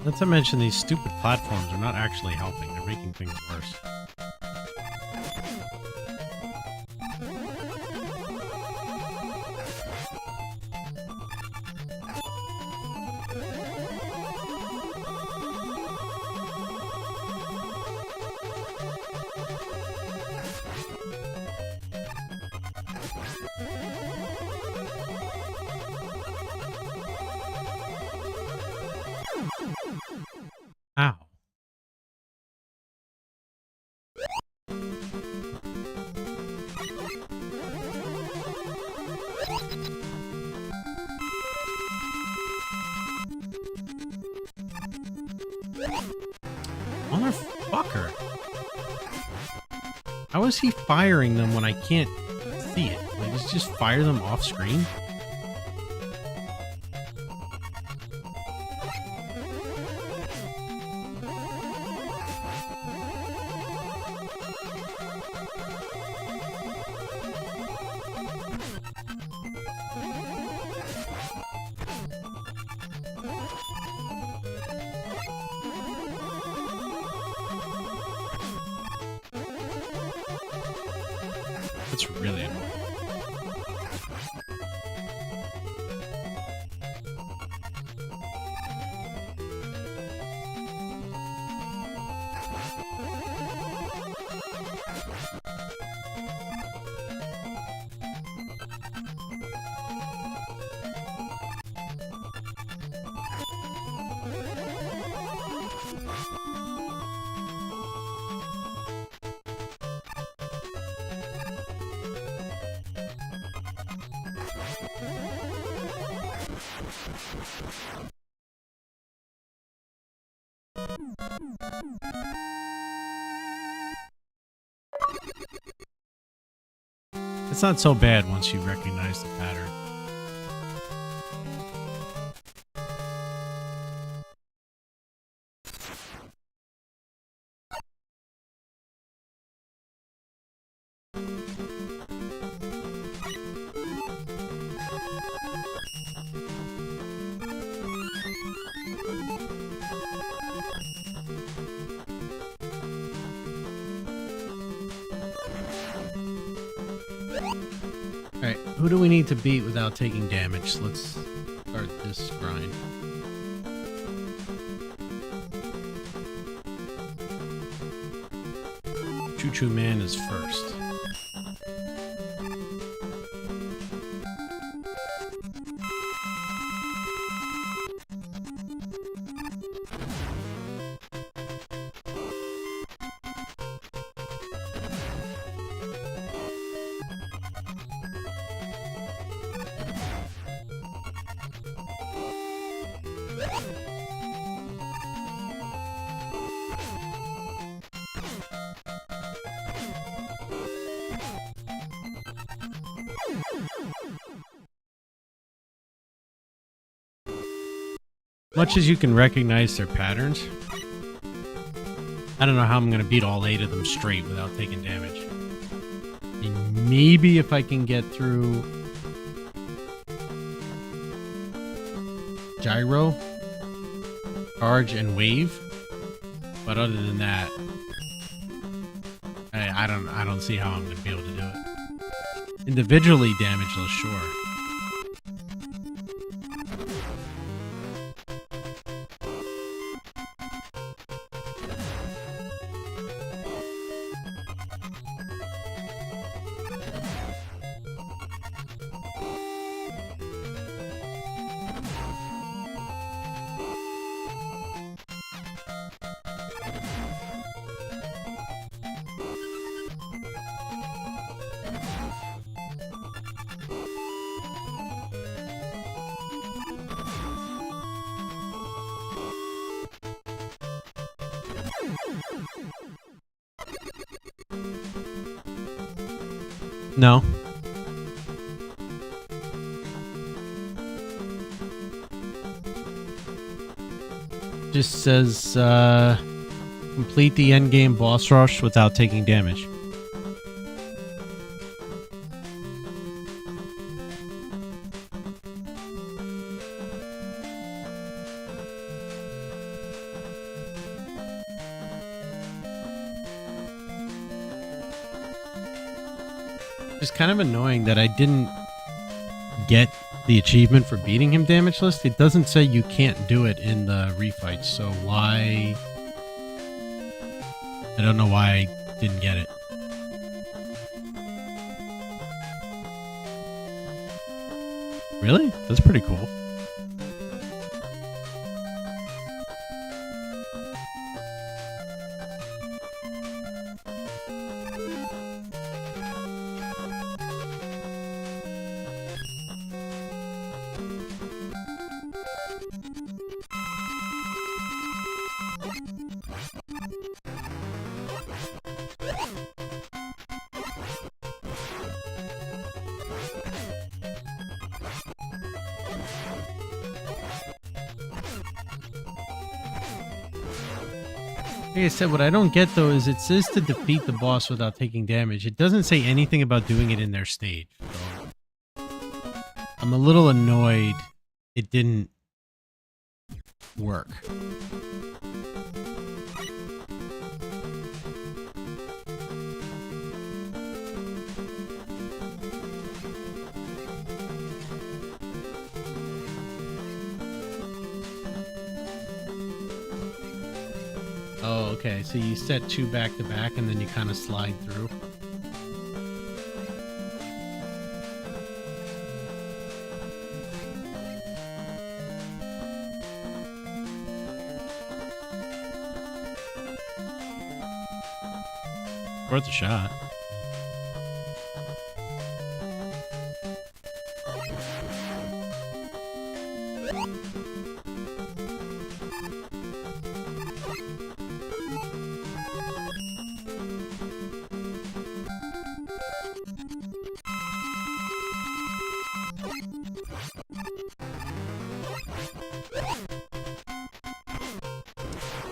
[SPEAKER 1] Not to mention these stupid platforms are not actually helping. They're making things worse. Ow. Motherfucker. How is he firing them when I can't see it? Like, does he just fire them off screen? That's really annoying. It's not so bad once you recognize the pattern. Alright, who do we need to beat without taking damage? Let's start this grind. Choo Choo Man is first. Much as you can recognize their patterns, I don't know how I'm going to beat all 8 of them straight without taking damage. And maybe if I can get through Gyro, Charge, and Wave. But other than that, I don't see how I'm going to be able to do it. Individually damageless, sure. No. Just says complete the endgame boss rush without taking damage. It's kind of annoying that I didn't get the achievement for beating him damageless. It doesn't say you can't do it in the refight, so why? I don't know why I didn't get it. Really? That's pretty cool. Like I said, what I don't get though is it says to defeat the boss without taking damage. It doesn't say anything about doing it in their stage. So I'm a little annoyed it didn't work. Oh, okay. So you set 2 back to back and then you kind of slide through. Worth a shot.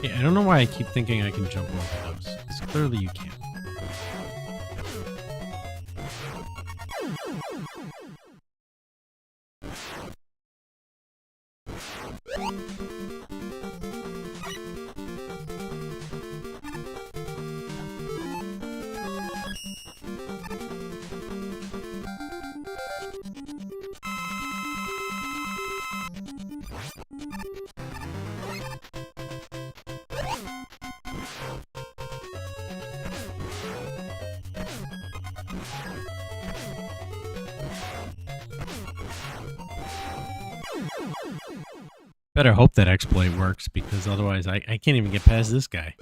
[SPEAKER 1] Yeah, I don't know why I keep thinking I can jump over those. Because clearly you can't. Better hope that exploit works, because otherwise I can't even get past this guy.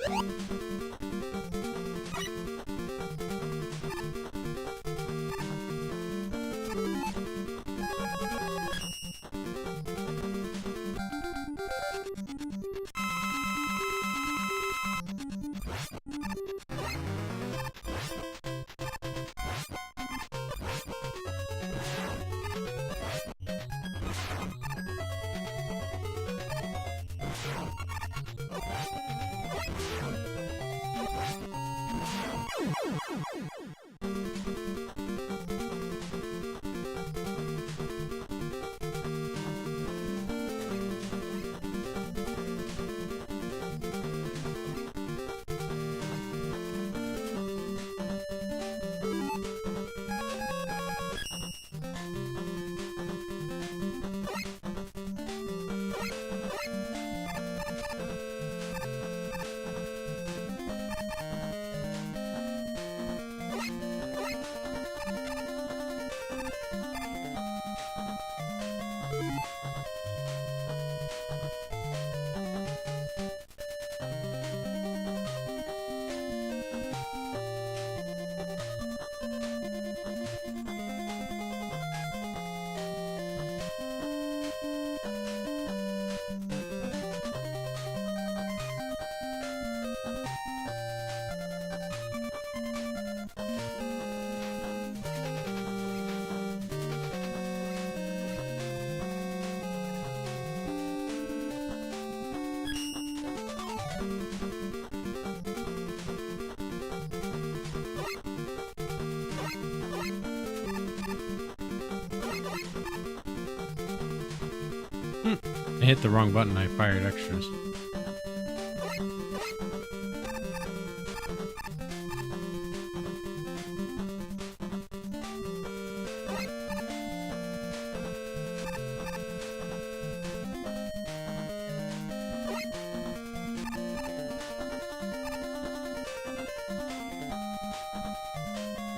[SPEAKER 1] I hit the wrong button. I fired extras.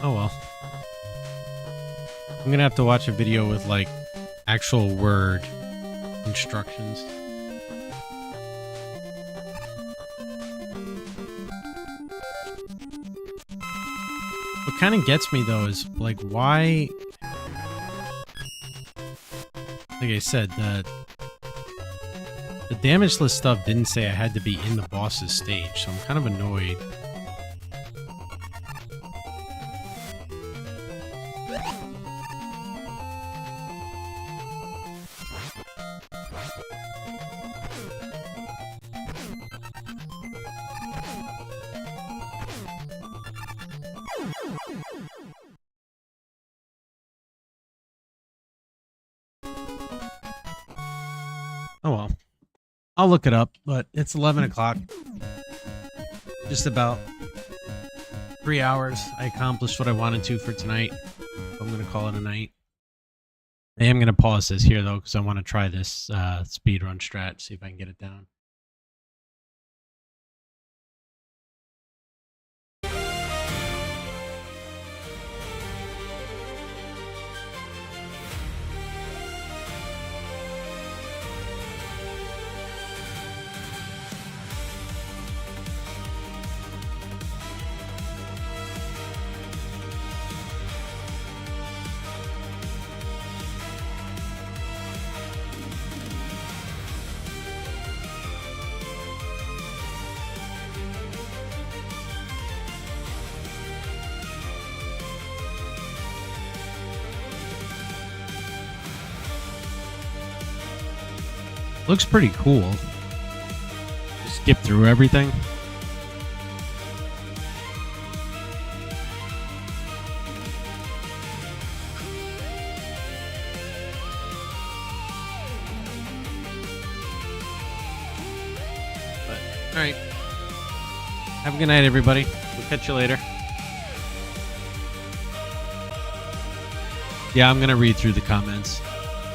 [SPEAKER 1] Oh well. I'm gonna have to watch a video with like actual word instructions. What kind of gets me though is like why, like I said, the damage list stuff didn't say I had to be in the boss's stage, so I'm kind of annoyed. Oh well. I'll look it up, but it's 11 o'clock. Just about 3 hours. I accomplished what I wanted to for tonight. I'm going to call it a night. I am going to pause this here, though, because I want to try this speedrun strat, see if I can get it down. Looks pretty cool. Just skip through everything. But, all right. Have a good night, everybody. We'll catch you later. Yeah, I'm going to read through the comments.